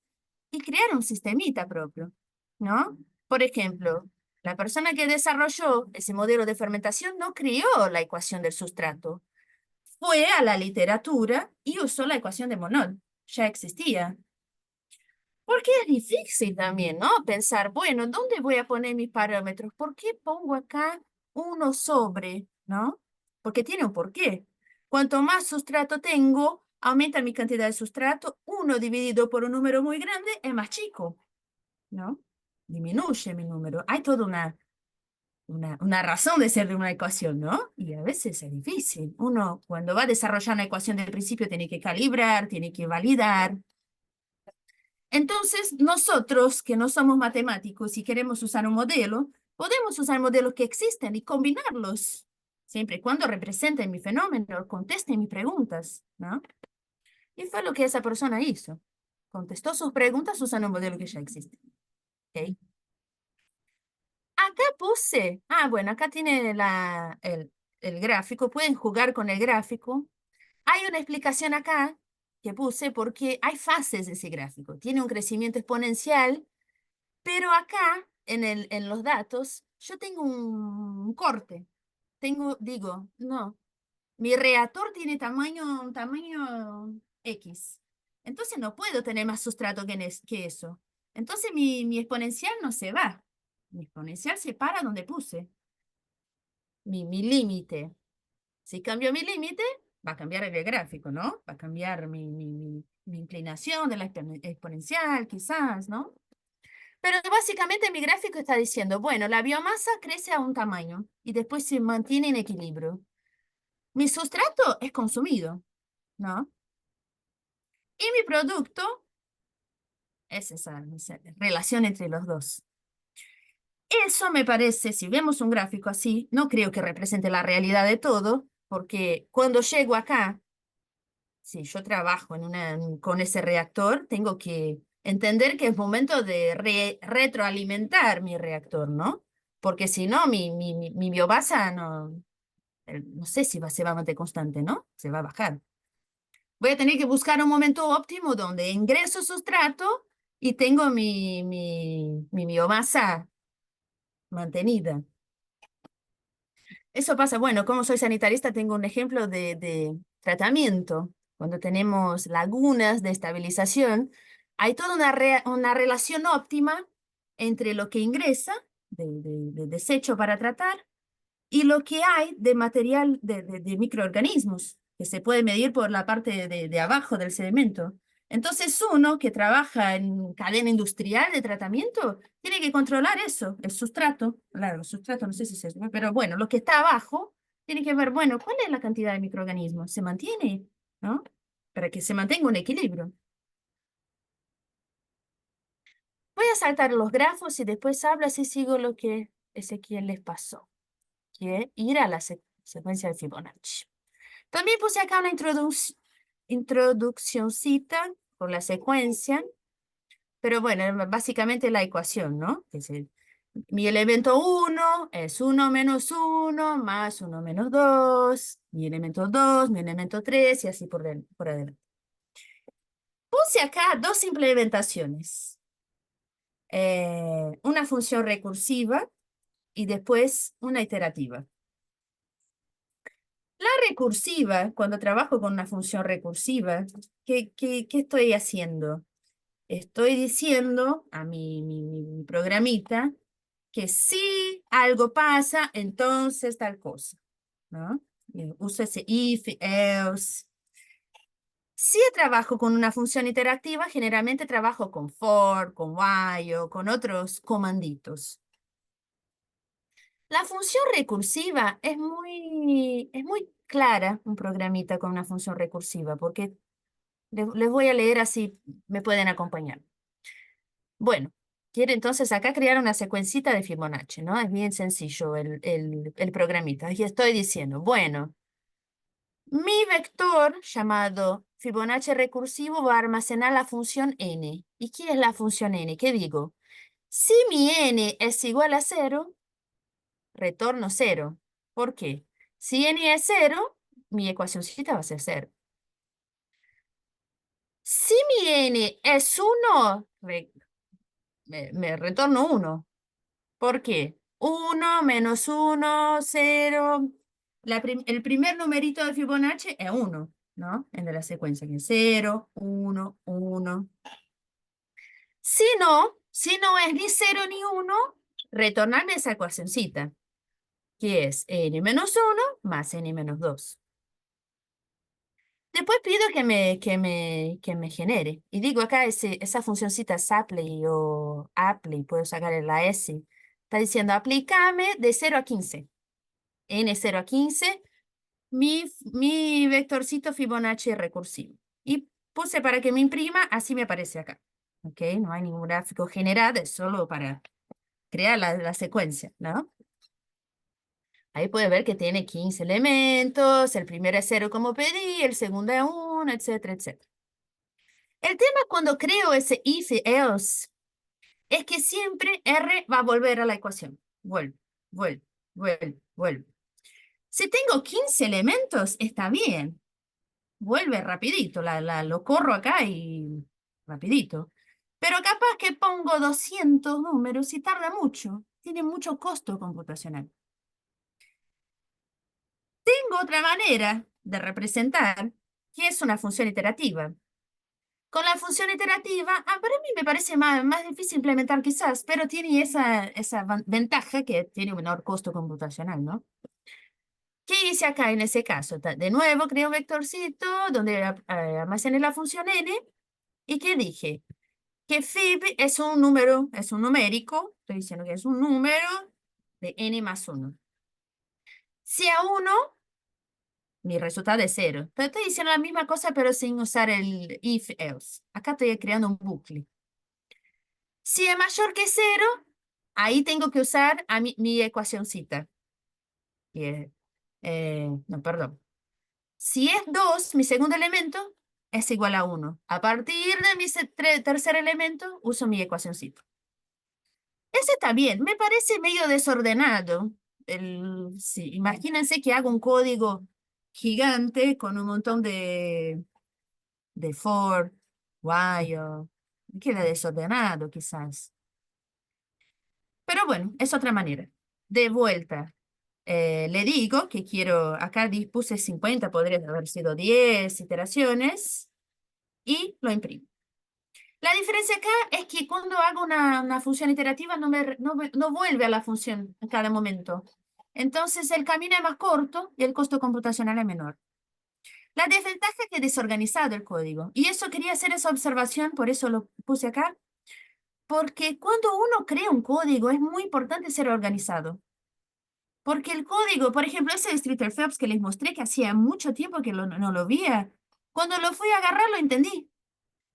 y crear un sistemita propio, ¿no? Por ejemplo, la persona que desarrolló ese modelo de fermentación no creó la ecuación del sustrato, fue a la literatura y usó la ecuación de Monod, ya existía. Porque es difícil también, ¿no? Pensar, bueno, ¿dónde voy a poner mis parámetros? ¿Por qué pongo acá uno sobre, ¿no? Porque tiene un porqué. Cuanto más sustrato tengo, aumenta mi cantidad de sustrato. Uno dividido por un número muy grande es más chico, ¿no? Disminuye mi número. Hay toda una razón de ser de una ecuación, ¿no? Y a veces es difícil. Uno, cuando va a desarrollar una ecuación del principio, tiene que calibrar, tiene que validar. Entonces, nosotros que no somos matemáticos y queremos usar un modelo, podemos usar modelos que existen y combinarlos, siempre y cuando representen mi fenómeno, contesten mis preguntas, ¿no? Y fue lo que esa persona hizo. Contestó sus preguntas usando un modelo que ya existe. ¿Ok? Acá puse, bueno, acá tiene el gráfico, pueden jugar con el gráfico. Hay una explicación acá que puse porque hay fases de ese gráfico. Tiene un crecimiento exponencial. Pero acá, en los datos, yo tengo un corte. Digo, no, mi reactor tiene tamaño X. Entonces no puedo tener más sustrato que eso. Entonces mi exponencial no se va. Mi exponencial se para donde puse. Mi límite. Si cambio mi límite, va a cambiar el gráfico, ¿no? Va a cambiar mi inclinación de la exponencial, quizás, ¿no? Pero básicamente mi gráfico está diciendo, bueno, la biomasa crece a un tamaño y después se mantiene en equilibrio. Mi sustrato es consumido, ¿no? Y mi producto es esa relación entre los dos. Eso me parece, si vemos un gráfico así, no creo que represente la realidad de todo, porque cuando llego acá, si yo trabajo con ese reactor, tengo que entender que es momento de retroalimentar mi reactor, ¿no? Porque si no, mi biomasa no sé si se va a mantener constante, ¿no? Se va a bajar. Voy a tener que buscar un momento óptimo donde ingreso sustrato y tengo mi biomasa mantenida. Eso pasa, bueno, como soy sanitarista, tengo un ejemplo de tratamiento. cuando tenemos lagunas de estabilización, hay toda una relación óptima entre lo que ingresa de desecho para tratar y lo que hay de material de microorganismos, que se puede medir por la parte de abajo del sedimento. Entonces uno que trabaja en cadena industrial de tratamiento tiene que controlar eso, el sustrato, claro, el sustrato no sé si se ve, pero bueno, lo que está abajo tiene que ver, bueno, ¿cuál es la cantidad de microorganismos? ¿Se mantiene? ¿No? Para que se mantenga un equilibrio. Voy a saltar los grafos y después hablo así sigo lo que Ezequiel les pasó, que es ir a la secuencia de Fibonacci. También puse acá una introduccioncita con la secuencia, pero bueno, básicamente la ecuación, ¿no? Mi elemento 1 es 1 - 1 más 1 - 2, mi elemento 2, mi elemento 3 y así por adelante. Puse acá dos implementaciones. Una función recursiva y después una iterativa. La recursiva, cuando trabajo con una función recursiva, ¿qué estoy haciendo? Estoy diciendo a mi programita que si algo pasa, entonces tal cosa, ¿no? Uso ese if, else. Si trabajo con una función interactiva, generalmente trabajo con for, con while o con otros comanditos. La función recursiva es muy clara, un programita con una función recursiva, porque les voy a leer así me pueden acompañar. Bueno, quiere entonces acá crear una secuencita de Fibonacci, ¿no? Es bien sencillo el programita. Y estoy diciendo, bueno, mi vector llamado Fibonacci recursivo va a almacenar la función n. ¿Y qué es la función n? ¿Qué digo? Si mi n es igual a 0, retorno 0. ¿Por qué? Si n es 0, mi ecuacióncita va a ser 0. Si mi n es 1, me retorno 1. ¿Por qué? 1 menos 1, 0. El primer numerito de Fibonacci es 1, ¿no? En de la secuencia, que es 0, 1, 1. Si no es ni 0 ni 1, retornarme esa ecuacioncita, que es n menos 1 más n menos 2. Después pido que me genere. Y digo acá, esa funcioncita Sapley o Apply, puedo sacarle la S. Está diciendo, aplícame de 0 a 15. N 0 a 15, mi vectorcito Fibonacci recursivo. Y puse para que me imprima, así me aparece acá. ¿Ok? No hay ningún gráfico generado, es solo para crear la secuencia, ¿no? Ahí puede ver que tiene 15 elementos, el primero es 0 como pedí, el segundo es 1, etcétera, etcétera. El tema cuando creo ese if else es que siempre R va a volver a la ecuación. Vuelve, vuelve, vuelve, vuelve. Si tengo 15 elementos, está bien. Vuelve rapidito, lo corro acá y rapidito. Pero capaz que pongo 200 números y tarda mucho. Tiene mucho costo computacional. Tengo otra manera de representar, que es una función iterativa. Con la función iterativa, para mí me parece más difícil implementar quizás, pero tiene esa ventaja que tiene un menor costo computacional, ¿no? ¿Qué hice acá en ese caso? De nuevo, creo un vectorcito donde almacené la función n. ¿Y qué dije? Que fib es un número, es un numérico. Estoy diciendo que es un número de n más 1. Si a 1, mi resultado es 0. Pero estoy diciendo la misma cosa, pero sin usar el if else. Acá estoy creando un bucle. Si es mayor que 0, ahí tengo que usar mi ecuacióncita. No, perdón. Si es 2, mi segundo elemento es igual a 1. A partir de mi tercer elemento, uso mi ecuacióncita. Ese también me parece medio desordenado. Sí, imagínense que hago un código gigante con un montón de for, while. Queda desordenado quizás. Pero bueno, es otra manera. De vuelta. Le digo que quiero, acá puse 50, podría haber sido 10 iteraciones y lo imprimo. La diferencia acá es que cuando hago una función iterativa no vuelve a la función en cada momento. Entonces el camino es más corto y el costo computacional es menor. La desventaja es que es desorganizado el código. Y eso quería hacer esa observación, por eso lo puse acá, porque cuando uno crea un código es muy importante ser organizado. Porque el código, por ejemplo, ese de Streeter Phelps que les mostré que hacía mucho tiempo que no lo veía, cuando lo fui a agarrar lo entendí,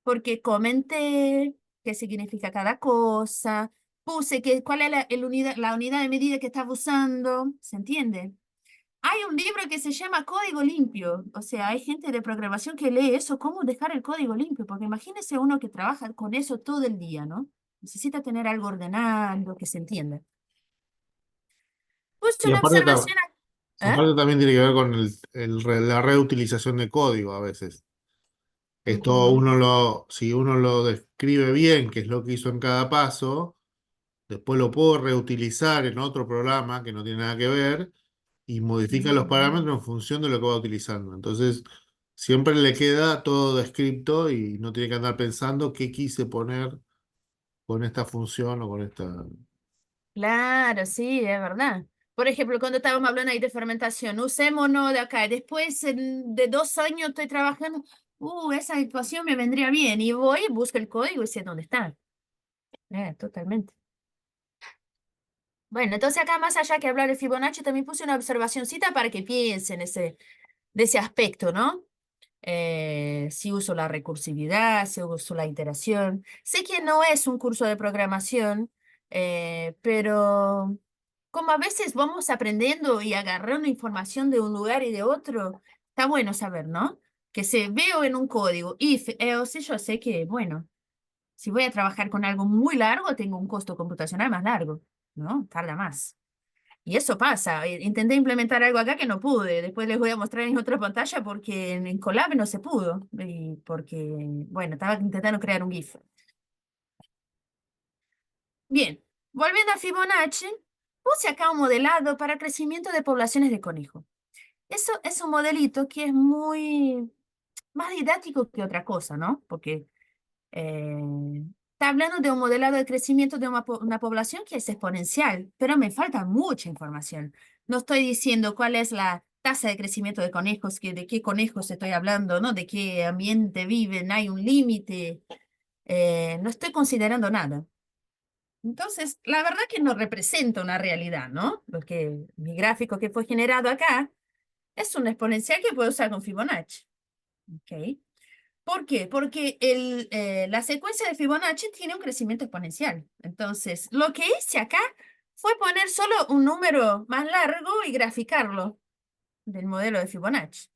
porque comenté qué significa cada cosa, puse cuál es la unidad de medida que estaba usando, ¿se entiende? Hay un libro que se llama Código Limpio, o sea, hay gente de programación que lee eso, cómo dejar el código limpio, porque imagínese uno que trabaja con eso todo el día, ¿no? Necesita tener algo ordenado, que se entienda. Puse Y una aparte, observación, ¿eh? aparte también tiene que ver con la reutilización de código a veces. Esto Ujú. si uno lo describe bien, qué es lo que hizo en cada paso, después lo puedo reutilizar en otro programa que no tiene nada que ver y modifica los Ujú. parámetros en función de lo que va utilizando. Entonces, siempre le queda todo descripto y no tiene que andar pensando qué quise poner con esta función o con esta. Claro, sí, es verdad. Por ejemplo, cuando estábamos hablando ahí de fermentación, usémonos de acá. Después de 2 años estoy trabajando. Esa ecuación me vendría bien. Y voy, busco el código y sé dónde está. Totalmente. Bueno, entonces acá más allá que hablar de Fibonacci, también puse una observacioncita para que piensen de ese aspecto, ¿no? Si uso la recursividad, si uso la iteración. Sé que no es un curso de programación, pero como a veces vamos aprendiendo y agarrando información de un lugar y de otro, está bueno saber, ¿no? Que se veo en un código, if, else, yo sé que, bueno, si voy a trabajar con algo muy largo, tengo un costo computacional más largo, ¿no? Tarda más. Y eso pasa. Intenté implementar algo acá que no pude. Después les voy a mostrar en otra pantalla porque en Colab no se pudo. Y porque, bueno, estaba intentando crear un GIF. Bien, volviendo a Fibonacci, puse acá un modelado para crecimiento de poblaciones de conejo. Eso es un modelito que es muy más didáctico que otra cosa, ¿no? Porque está hablando de un modelado de crecimiento de una población que es exponencial, pero me falta mucha información. No estoy diciendo cuál es la tasa de crecimiento de conejos, de qué conejos estoy hablando, ¿no? De qué ambiente viven, hay un límite. No estoy considerando nada. Entonces, la verdad que no representa una realidad, ¿no? Porque mi gráfico que fue generado acá es un exponencial que puedo usar con Fibonacci. ¿Ok? ¿Por qué? Porque la secuencia de Fibonacci tiene un crecimiento exponencial. Entonces, lo que hice acá fue poner solo un número más largo y graficarlo del modelo de Fibonacci.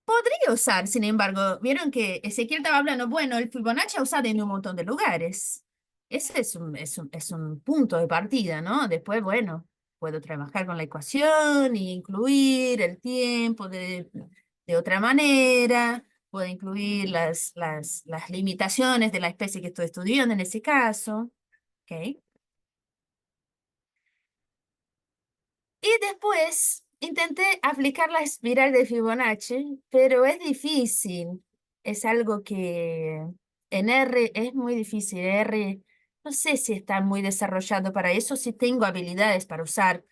Podría usar, sin embargo, vieron que Ezequiel estaba hablando, bueno, el Fibonacci ha usado en un montón de lugares. Ese es un punto de partida, ¿no? Después, bueno, puedo trabajar con la ecuación e incluir el tiempo de otra manera, puedo incluir las limitaciones de la especie que estoy estudiando en ese caso, ¿ok? Y después intenté aplicar la espiral de Fibonacci, pero es difícil. Es algo que en R es muy difícil. R no sé si está muy desarrollado para eso, si tengo habilidades para usar,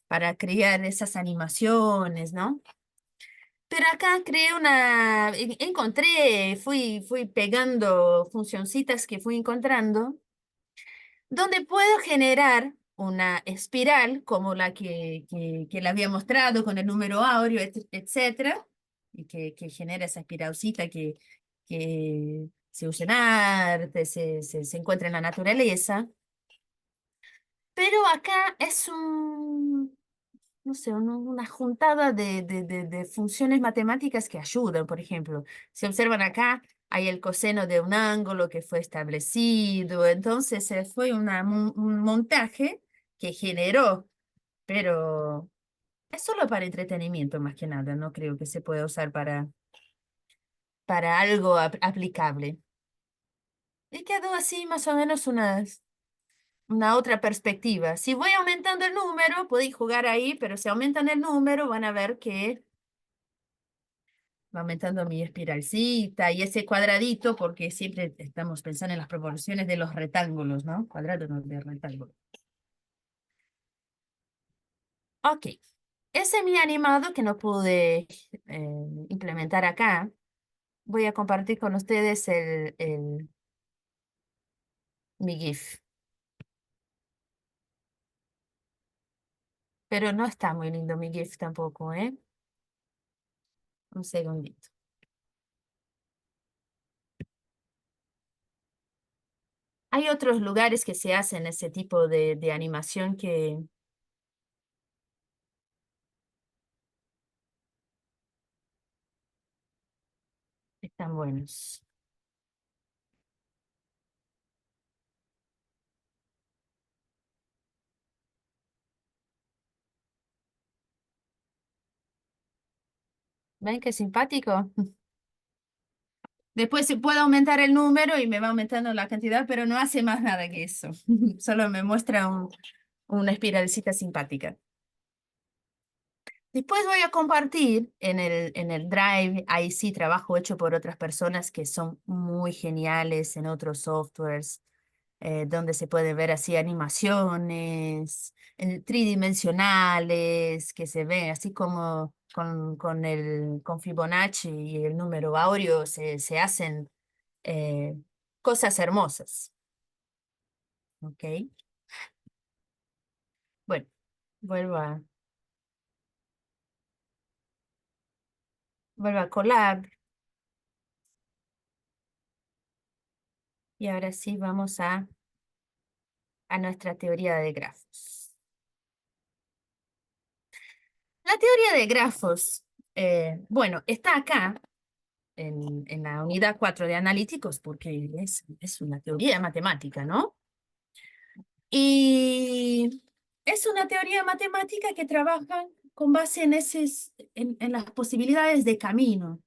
para crear esas animaciones, ¿no? Pero acá creé encontré, fui pegando funcioncitas que fui encontrando donde puedo generar una espiral como la que le había mostrado con el número áureo, etcétera, y que genera esa espiralcita que se usa en arte, se encuentra en la naturaleza. Pero acá es no sé, una juntada de funciones matemáticas que ayudan. Por ejemplo, si observan acá, hay el coseno de un ángulo que fue establecido. Entonces, fue un montaje que generó, pero es solo para entretenimiento más que nada. No creo que se pueda usar para algo aplicable. Y quedó así más o menos una otra perspectiva. Si voy aumentando el número, podéis jugar ahí, pero si aumentan el número, van a ver que va aumentando mi espiralcita y ese cuadradito, porque siempre estamos pensando en las proporciones de los rectángulos, ¿no? Cuadrado no, de rectángulo. Ok. Ese mi animado que no pude implementar acá, voy a compartir con ustedes mi GIF. Pero no está muy lindo mi GIF tampoco, ¿eh? Un segundito. Hay otros lugares que se hacen ese tipo de animación que están buenos. ¿Ven qué simpático? Después se puede aumentar el número y me va aumentando la cantidad, pero no hace más nada que eso. Solo me muestra una espiralcita simpática. Después voy a compartir en el Drive, ahí sí trabajo hecho por otras personas que son muy geniales en otros softwares, donde se puede ver así animaciones tridimensionales, que se ven así como con Fibonacci y el número áureo se hacen eh, cosas hermosas. ¿Ok? Bueno, vuelvo a, vuelvo a Colab y ahora sí vamos a nuestra teoría de grafos. La teoría de grafos, bueno, está acá en la unidad 4 de analíticos porque es una teoría matemática, ¿no? Y es una teoría matemática que trabaja con base en las posibilidades de camino.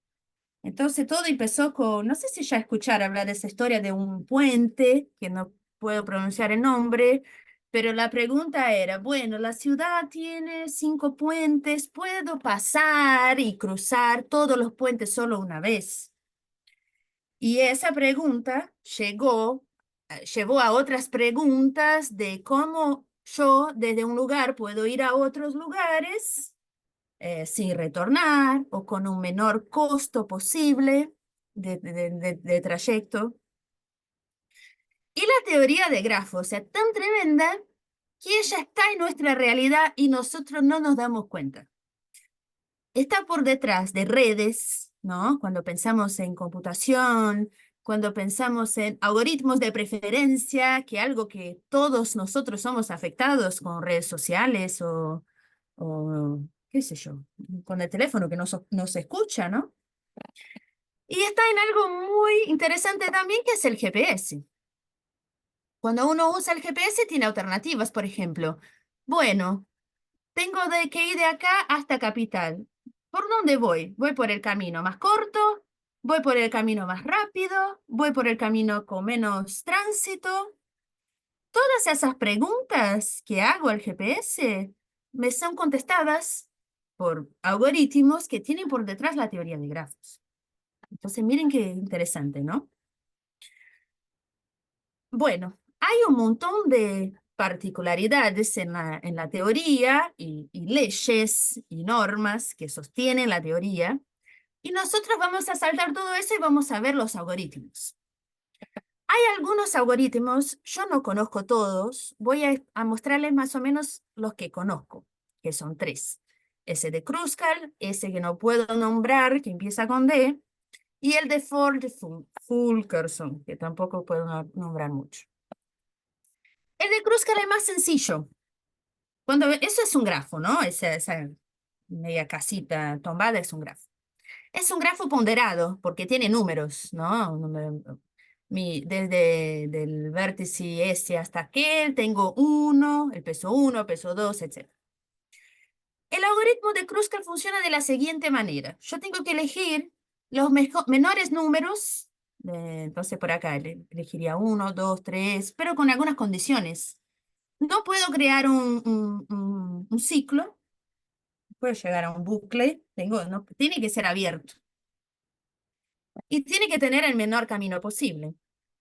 Entonces todo empezó con, no sé si ya escuchar hablar de esa historia de un puente, que no puedo pronunciar el nombre, pero la pregunta era, bueno, la ciudad tiene 5 puentes, ¿puedo pasar y cruzar todos los puentes solo una vez? Y esa pregunta llevó a otras preguntas de cómo yo desde un lugar puedo ir a otros lugares sin retornar o con un menor costo posible de trayecto. Y la teoría de grafos es tan tremenda que ella está en nuestra realidad y nosotros no nos damos cuenta. Está por detrás de redes, ¿no? Cuando pensamos en computación, cuando pensamos en algoritmos de preferencia, que algo que todos nosotros somos afectados con redes sociales o qué sé yo, con el teléfono que nos escucha, ¿no? Y está en algo muy interesante también, que es el GPS. Cuando uno usa el GPS tiene alternativas, por ejemplo. Bueno, tengo que ir de acá hasta Capital. ¿Por dónde voy? ¿Voy por el camino más corto? ¿Voy por el camino más rápido? ¿Voy por el camino con menos tránsito? Todas esas preguntas que hago al GPS me son contestadas por algoritmos que tienen por detrás la teoría de grafos. Entonces, miren qué interesante, ¿no? Bueno, hay un montón de particularidades en la teoría y leyes y normas que sostienen la teoría, y nosotros vamos a saltar todo eso y vamos a ver los algoritmos. Hay algunos algoritmos, yo no conozco todos, voy a mostrarles más o menos los que conozco, que son 3. Ese de Kruskal, ese que no puedo nombrar, que empieza con D, y el de Fulkerson, que tampoco puedo nombrar mucho. El de Kruskal es más sencillo. Eso es un grafo, ¿no? Esa media casita tombada es un grafo. Es un grafo ponderado porque tiene números, ¿no? Desde el vértice este hasta aquel tengo 1, el peso 2, etc. El algoritmo de Kruskal funciona de la siguiente manera. Yo tengo que elegir los menores números. Entonces por acá elegiría 1, 2, 3, pero con algunas condiciones. No puedo crear un ciclo, puedo llegar a un bucle, no, tiene que ser abierto y tiene que tener el menor camino posible.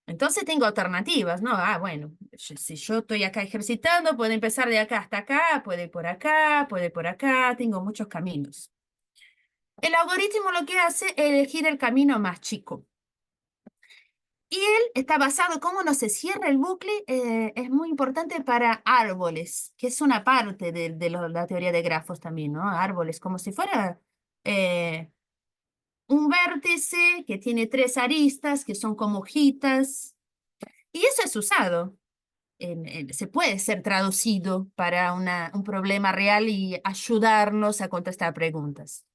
Entonces tengo alternativas, ¿no? Ah, bueno, si yo estoy acá ejercitando, puedo empezar de acá hasta acá, puede ir por acá, puede ir por acá, tengo muchos caminos. El algoritmo lo que hace es elegir el camino más chico. Y él está basado, cómo no se cierra el bucle, es muy importante para árboles, que es una parte la teoría de grafos también, ¿no? Árboles, como si fuera eh, un vértice que tiene tres aristas, que son como hojitas, y eso es usado. Se puede ser traducido para un problema real y ayudarnos a contestar preguntas.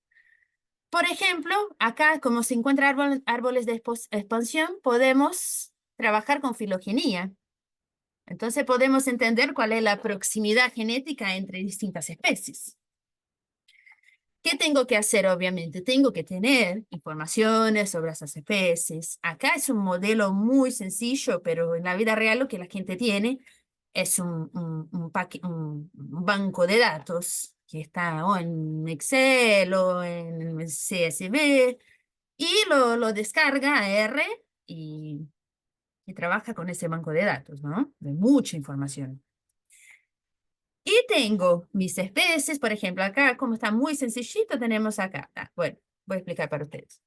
Por ejemplo, acá, como se encuentra árboles de expansión, podemos trabajar con filogenia. Entonces podemos entender cuál es la proximidad genética entre distintas especies. ¿Qué tengo que hacer? Obviamente, tengo que tener informaciones sobre esas especies. Acá es un modelo muy sencillo, pero en la vida real lo que la gente tiene es un banco de datos que está o en Excel o en CSV y lo descarga a R y, y trabaja con ese banco de datos, ¿no? De mucha información. Y tengo mis especies, por ejemplo, acá, como está muy sencillito, tenemos acá. Bueno, voy a explicar para ustedes.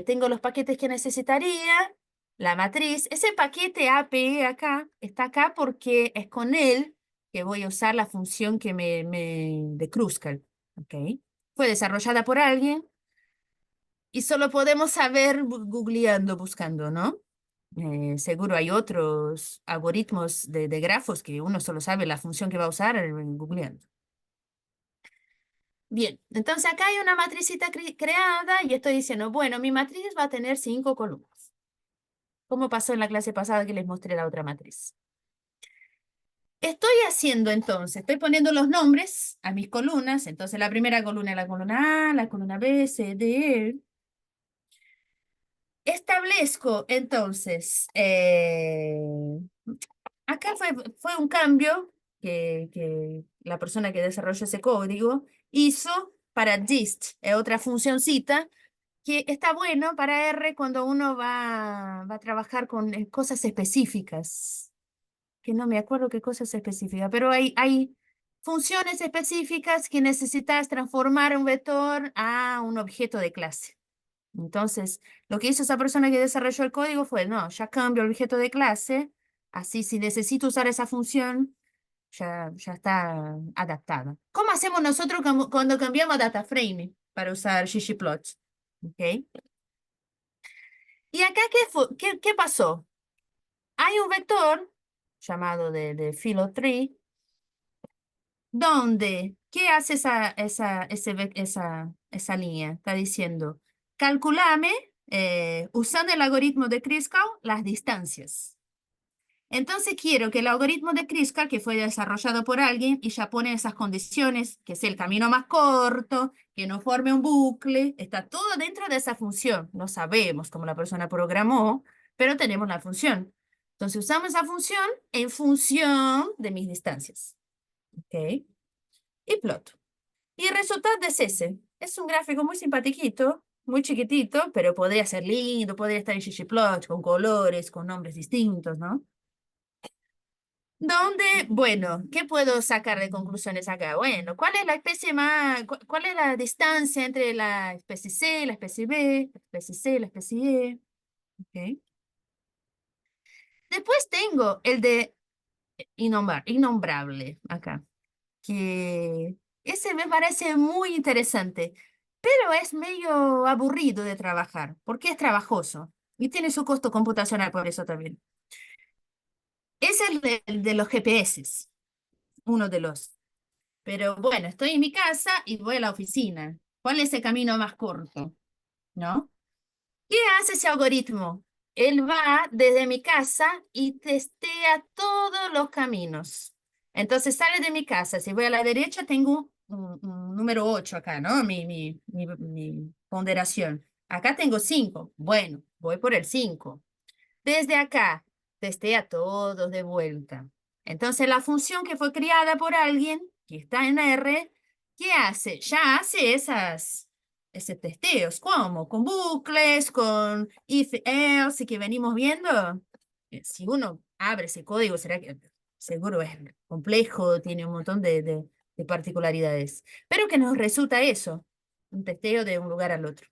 Tengo los paquetes que necesitaría, la matriz. Ese paquete APE acá está acá porque es con él que voy a usar la función de Kruskal. ¿Ok? Fue desarrollada por alguien y solo podemos saber googleando, buscando, ¿no? Seguro hay otros algoritmos de grafos que uno solo sabe la función que va a usar googleando. Bien, entonces acá hay una matricita creada y estoy diciendo, bueno, mi matriz va a tener 5 columnas. Como pasó en la clase pasada que les mostré la otra matriz. Estoy haciendo entonces, estoy poniendo los nombres a mis columnas. Entonces la primera columna es la columna A, la columna B, C, D, E. Establezco entonces, acá fue un cambio que la persona que desarrolló ese código hizo para dist, otra funcioncita que está bueno para R cuando uno va a trabajar con cosas específicas, que no me acuerdo qué cosas específicas, pero hay funciones específicas que necesitas transformar un vector a un objeto de clase. Entonces, lo que hizo esa persona que desarrolló el código fue, no, ya cambio el objeto de clase, así si necesito usar esa función, ya está adaptada. ¿Cómo hacemos nosotros cuando cambiamos a data frame para usar ggplot? ¿Ok? Y acá, ¿qué pasó? Hay un vector llamado de philo3, donde, ¿qué hace esa línea? Está diciendo, calculame, usando el algoritmo de Kruskal, las distancias. Entonces quiero que el algoritmo de Kruskal, que fue desarrollado por alguien y ya pone esas condiciones, que es el camino más corto, que no forme un bucle, está todo dentro de esa función. No sabemos cómo la persona programó, pero tenemos la función. Entonces usamos esa función en función de mis distancias. ¿Ok? Y plot. Y el resultado es ese. Es un gráfico muy simpatiquito, muy chiquitito, pero podría ser lindo, podría estar en ggplot, con colores, con nombres distintos, ¿no? Donde, bueno, ¿qué puedo sacar de conclusiones acá? Bueno, ¿cuál es la especie cuál es la distancia entre la especie C, la especie B, la especie C, la especie E? ¿Ok? Después tengo el de innombrable acá, que ese me parece muy interesante, pero es medio aburrido de trabajar, porque es trabajoso y tiene su costo computacional por eso también. Es el de los GPS, uno de los. Pero bueno, estoy en mi casa y voy a la oficina. ¿Cuál es el camino más corto? ¿No? ¿Qué hace ese algoritmo? Él va desde mi casa y testea todos los caminos. Entonces sale de mi casa. Si voy a la derecha, tengo un número 8 acá, ¿no? Mi ponderación. Acá tengo 5. Bueno, voy por el 5. Desde acá, testea todos de vuelta. Entonces la función que fue creada por alguien, que está en R, ¿qué hace? Ya hace esos testeos. ¿Cómo? Con bucles, con if, else, que venimos viendo. Si uno abre ese código, será que seguro es complejo, tiene un montón de particularidades. Pero que nos resulta eso, un testeo de un lugar al otro.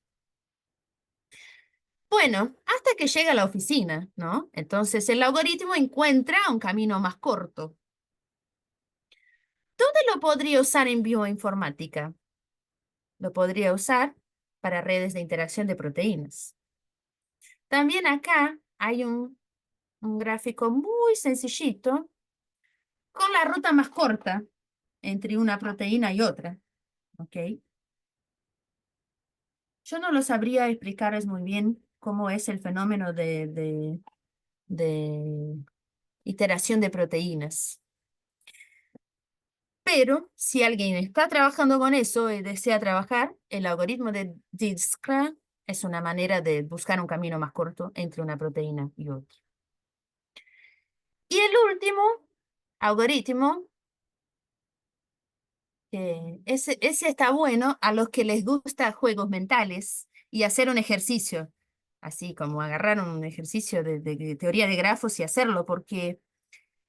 Bueno, hasta que llega a la oficina, ¿no? Entonces el algoritmo encuentra un camino más corto. ¿Dónde lo podría usar en bioinformática? Lo podría usar para redes de interacción de proteínas. También acá hay un gráfico muy sencillito con la ruta más corta entre una proteína y otra. ¿Ok? Yo no lo sabría explicarles muy bien cómo es el fenómeno de iteración de proteínas. Pero si alguien está trabajando con eso y desea trabajar, el algoritmo de Dijkstra es una manera de buscar un camino más corto entre una proteína y otra. Y el último algoritmo, ese está bueno a los que les gusta juegos mentales y hacer un ejercicio, así como agarrar un ejercicio de teoría de grafos y hacerlo, porque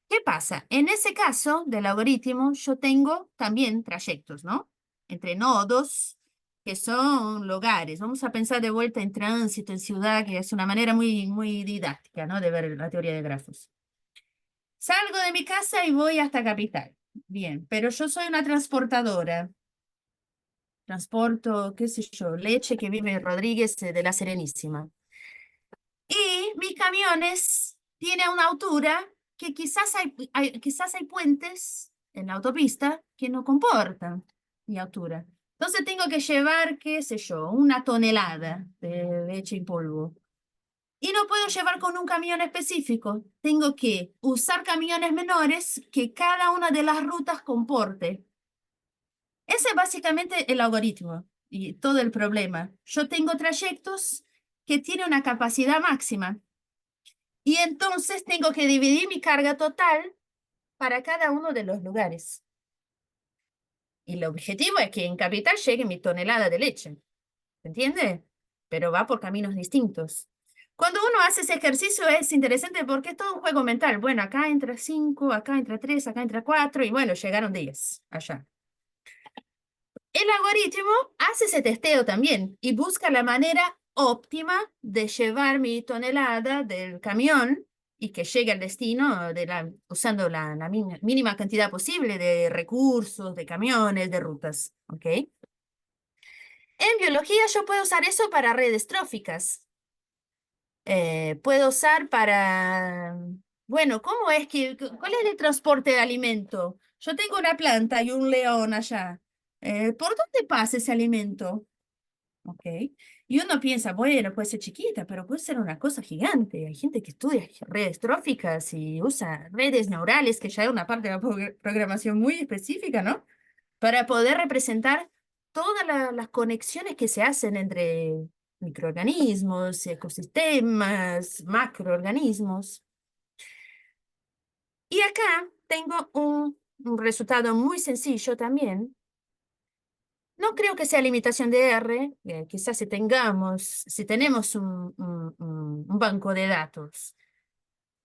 ¿qué pasa? En ese caso del algoritmo, yo tengo también trayectos, ¿no? Entre nodos, que son lugares. Vamos a pensar de vuelta en tránsito, en ciudad, que es una manera muy, muy didáctica, ¿no? De ver la teoría de grafos. Salgo de mi casa y voy hasta Capital. Bien, pero yo soy una transportadora. Transporto, qué sé yo, leche que vive Rodríguez de la Serenísima. Y mis camiones tienen una altura que quizás hay puentes en la autopista que no comportan mi altura. Entonces tengo que llevar, qué sé yo, una tonelada de leche en polvo. Y no puedo llevar con un camión específico. Tengo que usar camiones menores que cada una de las rutas comporte. Ese es básicamente el algoritmo y todo el problema. Yo tengo trayectos que tienen una capacidad máxima. Y entonces tengo que dividir mi carga total para cada uno de los lugares. Y el objetivo es que en Capital llegue mi tonelada de leche. ¿Se entiende? Pero va por caminos distintos. Cuando uno hace ese ejercicio es interesante porque es todo un juego mental. Bueno, acá entra 5, acá entra 3, acá entra 4 y bueno, llegaron 10 allá. El algoritmo hace ese testeo también y busca la manera óptima de llevar mi tonelada del camión y que llegue al destino usando la mínima cantidad posible de recursos, de camiones, de rutas. ¿Ok? En biología yo puedo usar eso para redes tróficas. Puedo usar para, bueno, ¿cómo es cuál es el transporte de alimento? Yo tengo una planta y un león allá. ¿Por dónde pasa ese alimento? ¿Ok? Y uno piensa, bueno, puede ser chiquita, pero puede ser una cosa gigante. Hay gente que estudia redes tróficas y usa redes neurales, que ya es una parte de la programación muy específica, ¿no? Para poder representar todas las conexiones que se hacen entre microorganismos, ecosistemas, macroorganismos. Y acá tengo un resultado muy sencillo también. No creo que sea limitación de R, quizás si tenemos un banco de datos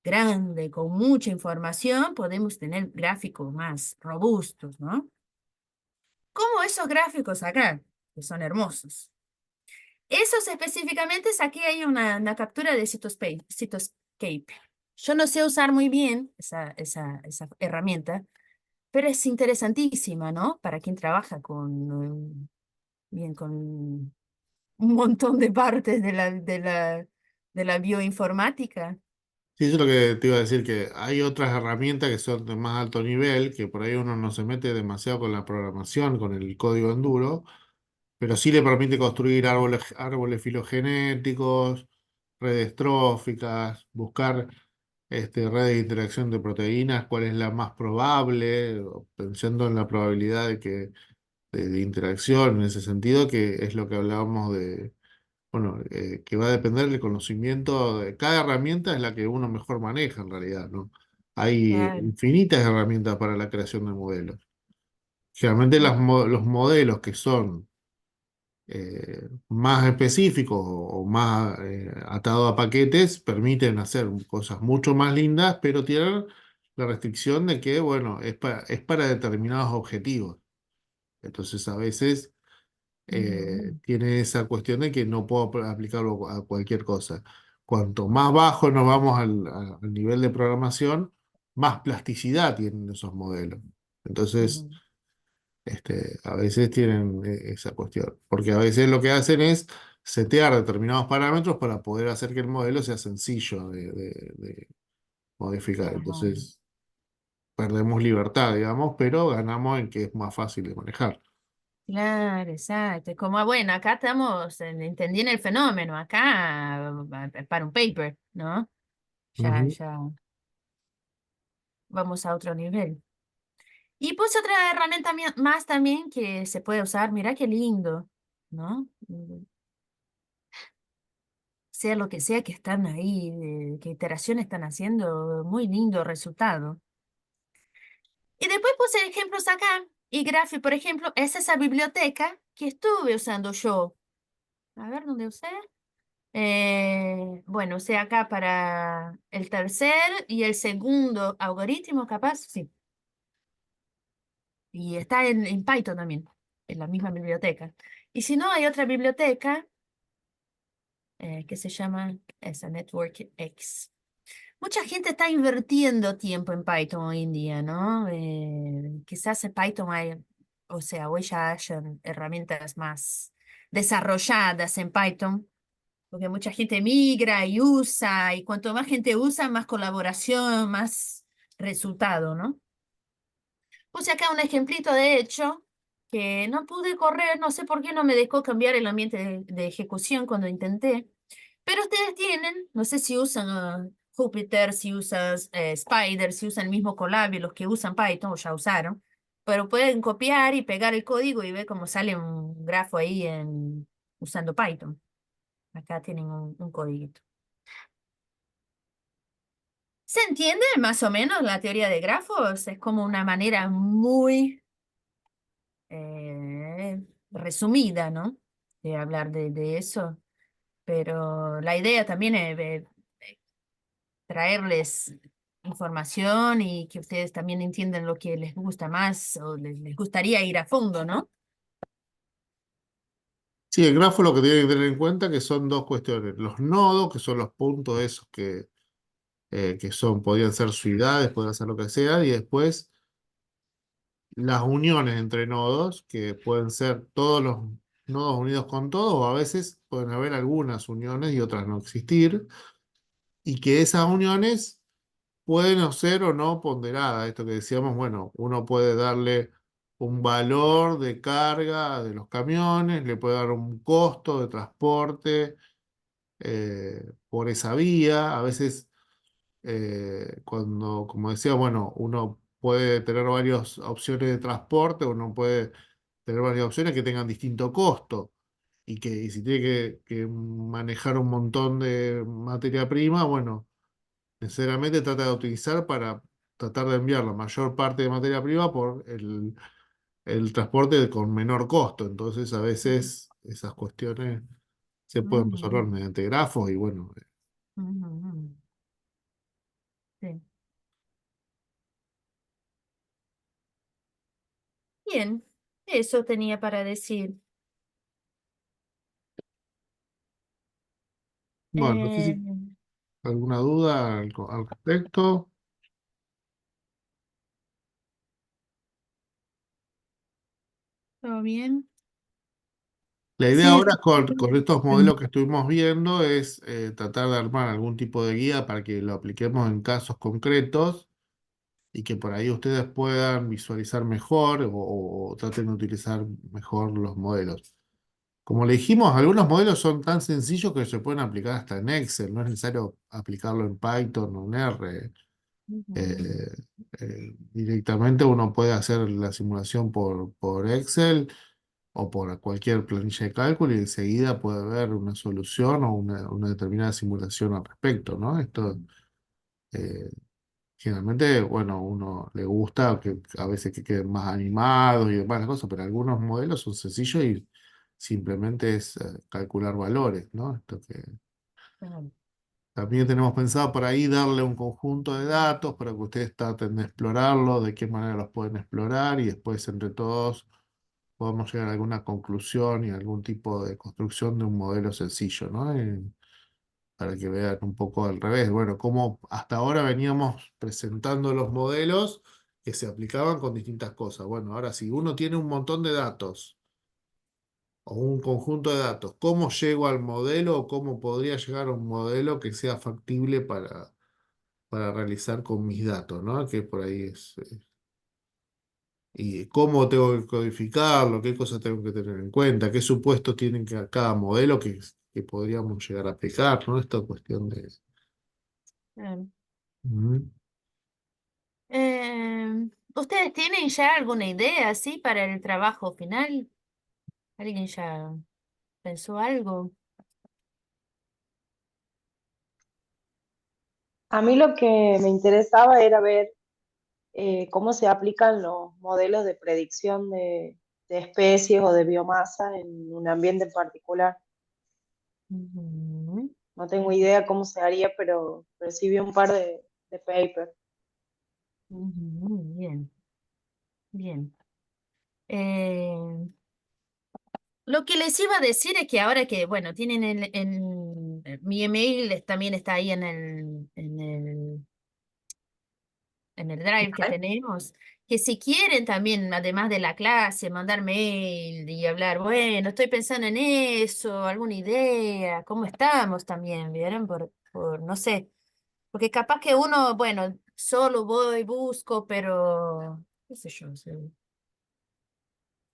grande, con mucha información, podemos tener gráficos más robustos, ¿no? Como esos gráficos acá, que son hermosos. Esos específicamente saqué ahí una captura de Cytoscape. Yo no sé usar muy bien esa herramienta, pero es interesantísima, ¿no? Para quien trabaja bien, con un montón de partes de la bioinformática. Sí, eso es lo que te iba a decir, que hay otras herramientas que son de más alto nivel, que por ahí uno no se mete demasiado con la programación, con el código en duro, pero sí le permite construir árboles filogenéticos, redes tróficas, buscar redes de interacción de proteínas, cuál es la más probable, o pensando en la probabilidad de interacción en ese sentido, que es lo que hablábamos de, bueno, que va a depender del conocimiento de cada herramienta, es la que uno mejor maneja en realidad, ¿no? Hay Claro. infinitas herramientas para la creación de modelos. Generalmente los modelos que son más específicos o más atados a paquetes permiten hacer cosas mucho más lindas, pero tienen la restricción de que, bueno, es para determinados objetivos. Entonces, a veces Ujú. tiene esa cuestión de que no puedo aplicarlo a cualquier cosa. Cuanto más bajo nos vamos al nivel de programación, más plasticidad tienen esos modelos. Entonces, Ujú. a veces tienen esa cuestión, porque a veces lo que hacen es setear determinados parámetros para poder hacer que el modelo sea sencillo de modificar. Ajá. Entonces, perdemos libertad, digamos, pero ganamos en que es más fácil de manejar. Claro, exacto. Es como, bueno, acá estamos entendiendo el fenómeno, acá para un paper, ¿no? Ya, Ujú. ya vamos a otro nivel. Y puse otra herramienta más también que se puede usar. Mira qué lindo, ¿no? Sea lo que sea que están ahí, qué iteraciones están haciendo, muy lindo resultado. Y después puse ejemplos acá. Y Graphy, por ejemplo, es esa biblioteca que estuve usando yo. A ver, ¿dónde usé? Bueno, usé acá para el tercer y el segundo algoritmo, capaz, sí. Y está en Python también, en la misma biblioteca. Y si no, hay otra biblioteca que se llama esa Network X. Mucha gente está invirtiendo tiempo en Python hoy en día, ¿no? Quizás en Python hay, o sea, hoy ya hayan herramientas más desarrolladas en Python, porque mucha gente migra y usa, y cuanto más gente usa, más colaboración, más resultado, ¿no? Puse acá un ejemplito de hecho que no pude correr, no sé por qué no me dejó cambiar el ambiente de ejecución cuando intenté, pero ustedes tienen, no sé si usan Jupyter, si usas Spider, si usan el mismo Colab y los que usan Python o ya usaron, pero pueden copiar y pegar el código y ver cómo sale un grafo ahí usando Python. Acá tienen un codiguito. ¿Se entiende más o menos la teoría de grafos? Es como una manera muy resumida, ¿no? De hablar de eso, pero la idea también es traerles información y que ustedes también entiendan lo que les gusta más o les gustaría ir a fondo, ¿no? Sí, el grafo lo que tiene que tener en cuenta que son dos cuestiones. Los nodos, que son los puntos esos que son, podrían ser ciudades, podrían ser lo que sea, y después las uniones entre nodos, que pueden ser todos los nodos unidos con todos, o a veces pueden haber algunas uniones y otras no existir, y que esas uniones pueden ser o no ponderadas. Esto que decíamos, bueno, uno puede darle un valor de carga de los camiones, le puede dar un costo de transporte por esa vía. A veces, cuando, como decía, bueno, uno puede tener varias opciones de transporte, uno puede tener varias opciones que tengan distinto costo. Y si tiene que manejar un montón de materia prima, bueno, necesariamente trata de utilizar para tratar de enviar la mayor parte de materia prima por el transporte con menor costo. Entonces, a veces esas cuestiones se pueden resolver Ujú, mediante grafos y bueno, ujú, ujú. Sí. Bien, eso tenía para decir. bueno, no sé Eh, si alguna duda al respecto. ¿Todo bien? La idea Sí, ahora está con estos modelos que estuvimos viendo es tratar de armar algún tipo de guía para que lo apliquemos en casos concretos y que por ahí ustedes puedan visualizar mejor o traten de utilizar mejor los modelos. Como le dijimos, algunos modelos son tan sencillos que se pueden aplicar hasta en Excel, no es necesario aplicarlo en Python o en R. Ujú, Eh, Directamente uno puede hacer la simulación por Excel o por cualquier planilla de cálculo y enseguida puede ver una solución o una determinada simulación al respecto, ¿no? Esto eh, Generalmente, bueno, uno le gusta que a veces que queden más animados y demás las cosas, pero algunos modelos son sencillos y simplemente es calcular valores, ¿no? Esto que Claro. también tenemos pensado por ahí darle un conjunto de datos para que ustedes traten de explorarlo, de qué manera los pueden explorar y después entre todos podamos llegar a alguna conclusión y algún tipo de construcción de un modelo sencillo, ¿no? Para que vean un poco al revés. Bueno, cómo hasta ahora veníamos presentando los modelos que se aplicaban con distintas cosas. Bueno, ahora si uno tiene un montón de datos o un conjunto de datos, ¿cómo llego al modelo o cómo podría llegar a un modelo que sea factible para realizar con mis datos, ¿no? Que por ahí es... y cómo tengo que codificarlo, qué cosas tengo que tener en cuenta, qué supuestos tienen que cada modelo que podríamos llegar a aplicar, ¿no? Esta cuestión de... Claro. Ujú. ¿Ustedes tienen ya alguna idea así para el trabajo final? ¿Alguien ya pensó algo? A mí lo que me interesaba era ver cómo se aplican los modelos de predicción de especies o de biomasa en un ambiente en particular. Ujú, No tengo idea cómo se haría, pero sí vi un par de papers. ujú, bien, bien. Eh, lo que les iba a decir es que ahora que, bueno, tienen mi email también está ahí en el drive que tenemos, que si quieren también, además de la clase, mandar mail y hablar, bueno, estoy pensando en eso, alguna idea, ¿cómo estamos también? ¿Vieron? No sé, porque capaz que uno, bueno, solo voy, busco, pero, qué sé yo, sí.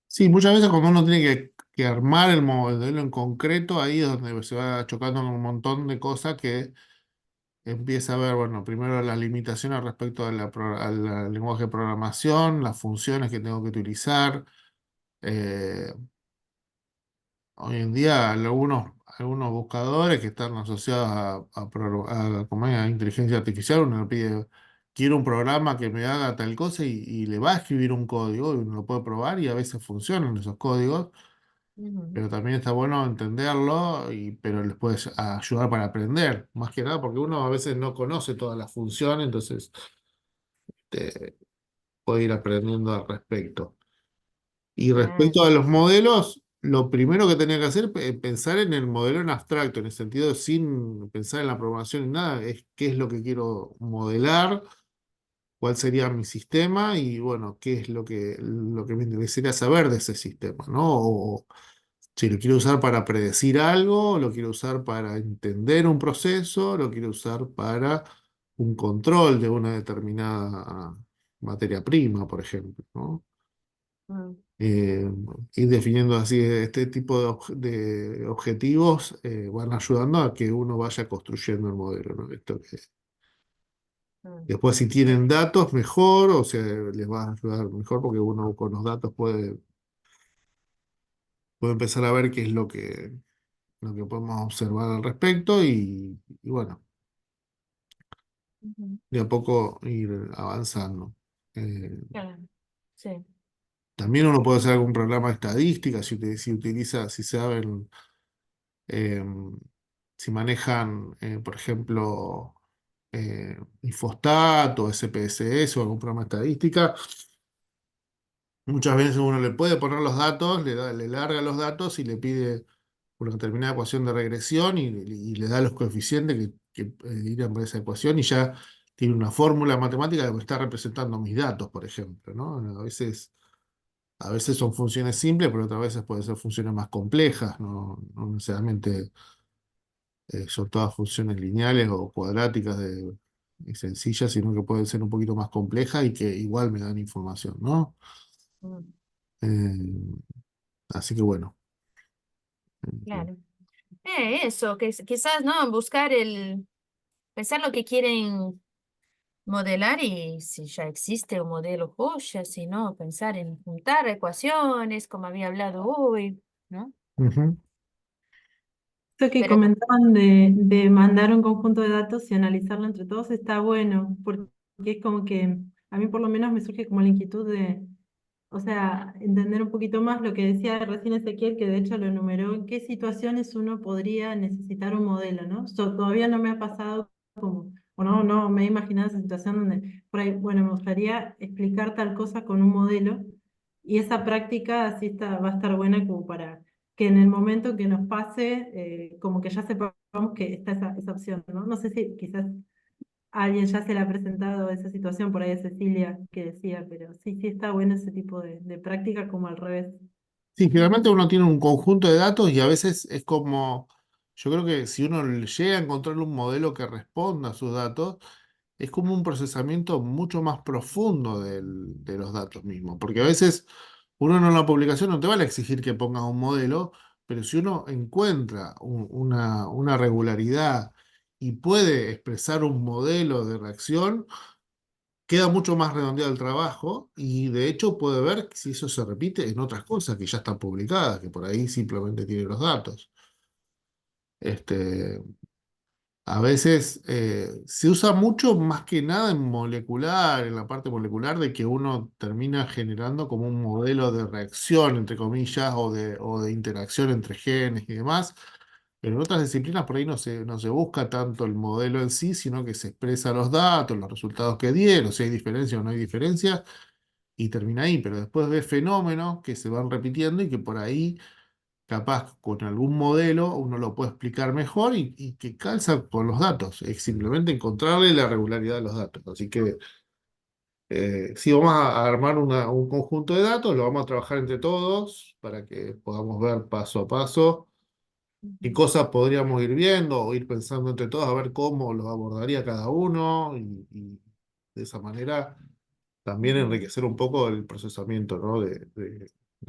Sí, muchas veces cuando uno tiene que armar el modelo en concreto, ahí es donde se va chocando con un montón de cosas que empieza a ver, bueno, primero las limitaciones respecto a al lenguaje de programación, las funciones que tengo que utilizar. eh, Hoy en día algunos buscadores que están asociados como es, a inteligencia artificial, uno le pide, quiero un programa que me haga tal cosa y le va a escribir un código y uno lo puede probar y a veces funcionan esos códigos. Ujú, Pero también está bueno entenderlo, pero les puede ayudar para aprender, más que nada porque uno a veces no conoce todas las funciones, entonces puede ir aprendiendo al respecto. Y claro, respecto a los modelos, lo primero que tenía que hacer es pensar en el modelo en abstracto, en el sentido de sin pensar en la programación ni nada, es qué es lo que quiero modelar, cuál sería mi sistema y bueno, qué es lo que me interesaría saber de ese sistema, ¿no? Si lo quiero usar para predecir algo, lo quiero usar para entender un proceso, lo quiero usar para un control de una determinada materia prima, por ejemplo, ¿no? mm, Eh, Ir definiendo así este tipo de objetivos van ayudando a que uno vaya construyendo el modelo, ¿no? mm, Después, si sí, tienen datos, mejor, o sea, les va a ayudar mejor porque uno con los datos puede empezar a ver qué es lo que podemos observar al respecto y bueno, ujú, de a poco ir avanzando. Eh, claro, sí, También uno puede hacer algún programa de estadística si saben, eh, si manejan, por ejemplo, Infostat o SPSS o algún programa de estadística. Muchas veces uno le puede poner los datos, le larga los datos y le pide una determinada ecuación de regresión y le da los coeficientes que irán por esa ecuación y ya tiene una fórmula matemática que me está representando mis datos, por ejemplo, ¿no? A veces son funciones simples, pero otras veces pueden ser funciones más complejas, no necesariamente son todas funciones lineales o cuadráticas y sencillas, sino que pueden ser un poquito más complejas y que igual me dan información, ¿no? mm, Eh, Así que bueno. claro. Eso, que quizás, ¿no? Pensar lo que quieren modelar y si ya existe un modelo joya, si no, pensar en juntar ecuaciones, como había hablado hoy, ¿no? Ujú. Eso que Pero comentaban de mandar un conjunto de datos y analizarlo entre todos está bueno, porque es como que a mí por lo menos me surge como la inquietud de, o sea, entender un poquito más lo que decía recién Ezequiel, que de hecho lo enumeró, en qué situaciones uno podría necesitar un modelo, ¿no? Todavía no me ha pasado como, o no me he imaginado esa situación donde, por ahí, bueno, me gustaría explicar tal cosa con un modelo, y esa práctica así va a estar buena como para que en el momento que nos pase, como que ya sepamos que está esa opción, ¿no? No sé si quizás a alguien ya se le ha presentado esa situación, por ahí a Cecilia que decía, pero sí, sí está bueno ese tipo de práctica como al revés. Sí, generalmente uno tiene un conjunto de datos y a veces es como, yo creo que si uno llega a encontrar un modelo que responda a sus datos, es como un procesamiento mucho más profundo de los datos mismos, porque a veces uno en una publicación no te va a exigir que pongas un modelo, pero si uno encuentra una regularidad y puede expresar un modelo de reacción, queda mucho más redondeado el trabajo y de hecho puede ver si eso se repite en otras cosas que ya están publicadas, que por ahí simplemente tiene los datos. Este, a veces se usa mucho más que nada en molecular, en la parte molecular, de que uno termina generando como un modelo de reacción, entre comillas, o de interacción entre genes y demás. Pero en otras disciplinas por ahí no se busca tanto el modelo en sí, sino que se expresa los datos, los resultados que dieron, si hay diferencia o no hay diferencia, y termina ahí. Pero después ves fenómenos que se van repitiendo y que por ahí capaz con algún modelo uno lo puede explicar mejor y que calza con los datos. Es simplemente encontrarle la regularidad de los datos. Así que si vamos a armar un conjunto de datos, lo vamos a trabajar entre todos para que podamos ver paso a paso qué Ujú. cosas podríamos ir viendo o ir pensando entre todos a ver cómo lo abordaría cada uno y de esa manera también Bien, enriquecer un poco el procesamiento, ¿no? de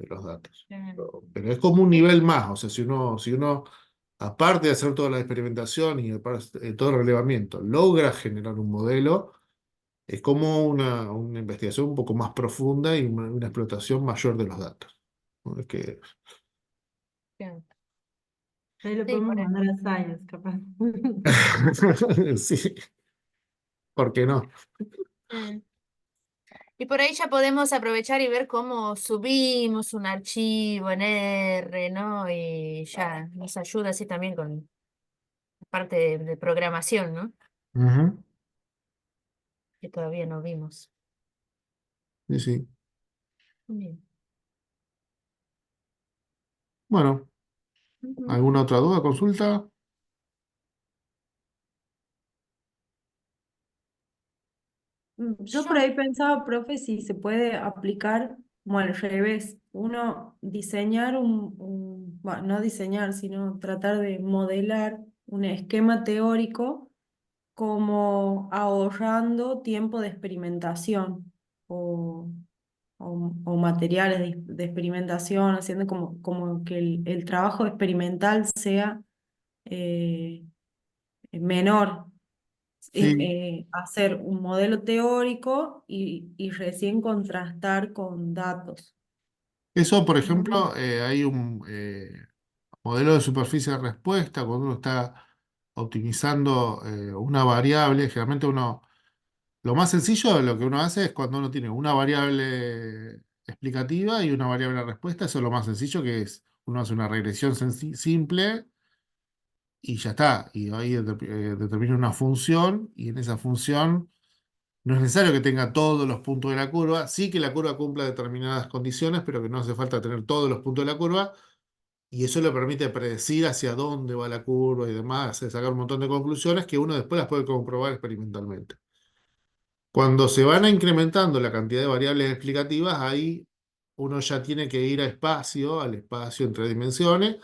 los datos. bien, Pero es como un nivel más, o sea, si uno, aparte de hacer toda la experimentación y todo el relevamiento, logra generar un modelo, es como una investigación un poco más profunda y una explotación mayor de los datos. ¿No? Es que, bien. Ahí lo Sí, podemos mandar a Science, capaz. sí, ¿por qué no? mm. Y por ahí ya podemos aprovechar y ver cómo subimos un archivo en R, ¿no? Y ya nos ayuda así también con la parte de programación, ¿no? Ujú. Que todavía no vimos. Sí, sí. Bien. Bueno, Ujú. ¿alguna otra duda, consulta? Yo por Yo, ahí pensaba, profe, si se puede aplicar como al revés. Uno diseñar bueno, no diseñar, sino tratar de modelar un esquema teórico como ahorrando tiempo de experimentación o, o materiales de experimentación, haciendo como que el trabajo experimental sea eh, menor. Sí. Hacer un modelo teórico y recién contrastar con datos. Eso, por ¿No? ejemplo, hay un modelo de superficie de respuesta, cuando uno está optimizando una variable, generalmente uno, lo más sencillo de lo que uno hace es cuando uno tiene una variable explicativa y una variable de respuesta, eso es lo más sencillo que es, uno hace una regresión simple y ya está, y ahí determina una función y en esa función no es necesario que tenga todos los puntos de la curva, sí que la curva cumpla determinadas condiciones, pero que no hace falta tener todos los puntos de la curva. Y eso le permite predecir hacia dónde va la curva y demás, sacar un montón de conclusiones que uno después las puede comprobar experimentalmente. Cuando se van incrementando la cantidad de variables explicativas, ahí uno ya tiene que ir al espacio en tres dimensiones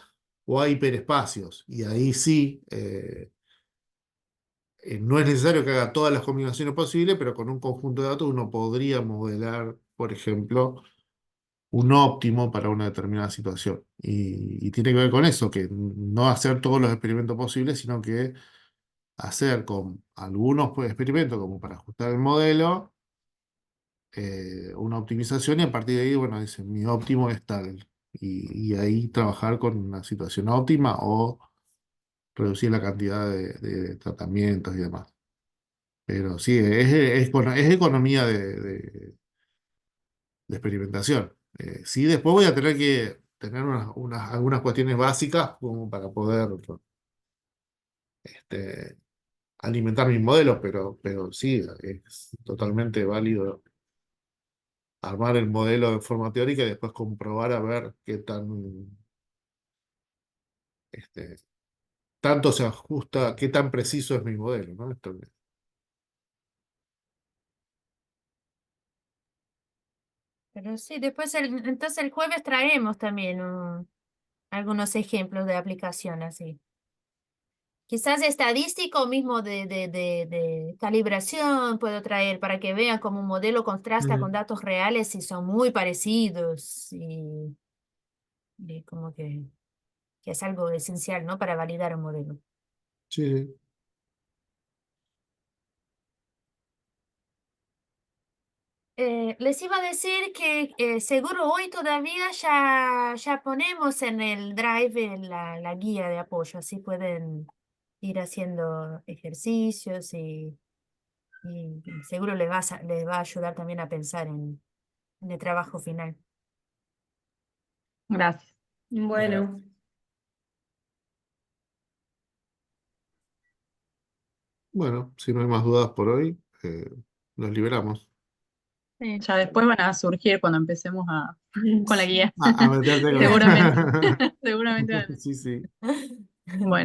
o a hiperespacios. Y ahí sí, no es necesario que haga todas las combinaciones posibles, pero con un conjunto de datos uno podría modelar, por ejemplo, un óptimo para una determinada situación. Y tiene que ver con eso, que no hacer todos los experimentos posibles, sino que hacer con algunos pues, experimentos como para ajustar el modelo, una optimización y a partir de ahí, bueno, dicen, mi óptimo es tal. Y ahí trabajar con una situación óptima o reducir la cantidad de tratamientos y demás. Pero sí, es economía de experimentación. Sí, después voy a tener que tener algunas cuestiones básicas como para poder este, alimentar mis modelos, pero sí, es totalmente válido armar el modelo de forma teórica y después comprobar a ver qué este, tanto se ajusta, qué tan preciso es mi modelo, ¿no? Pero sí, después entonces el jueves traemos también algunos ejemplos de aplicación así. Quizás estadístico mismo de calibración puedo traer para que vean cómo un modelo contrasta con Mm, datos reales y son muy parecidos y como que es algo esencial, ¿no? Para validar un modelo. sí, sí. Les iba a decir que seguro hoy todavía ya ponemos en el Drive la guía de apoyo, así pueden ir haciendo ejercicios y seguro les va a ayudar también a pensar en el trabajo final. Gracias. Bueno, Bueno, si no hay más dudas por hoy, nos liberamos. Sí. Ya después van a surgir cuando empecemos con la guía. A meterte con... Seguramente. Seguramente van a- Sí, sí. Bueno.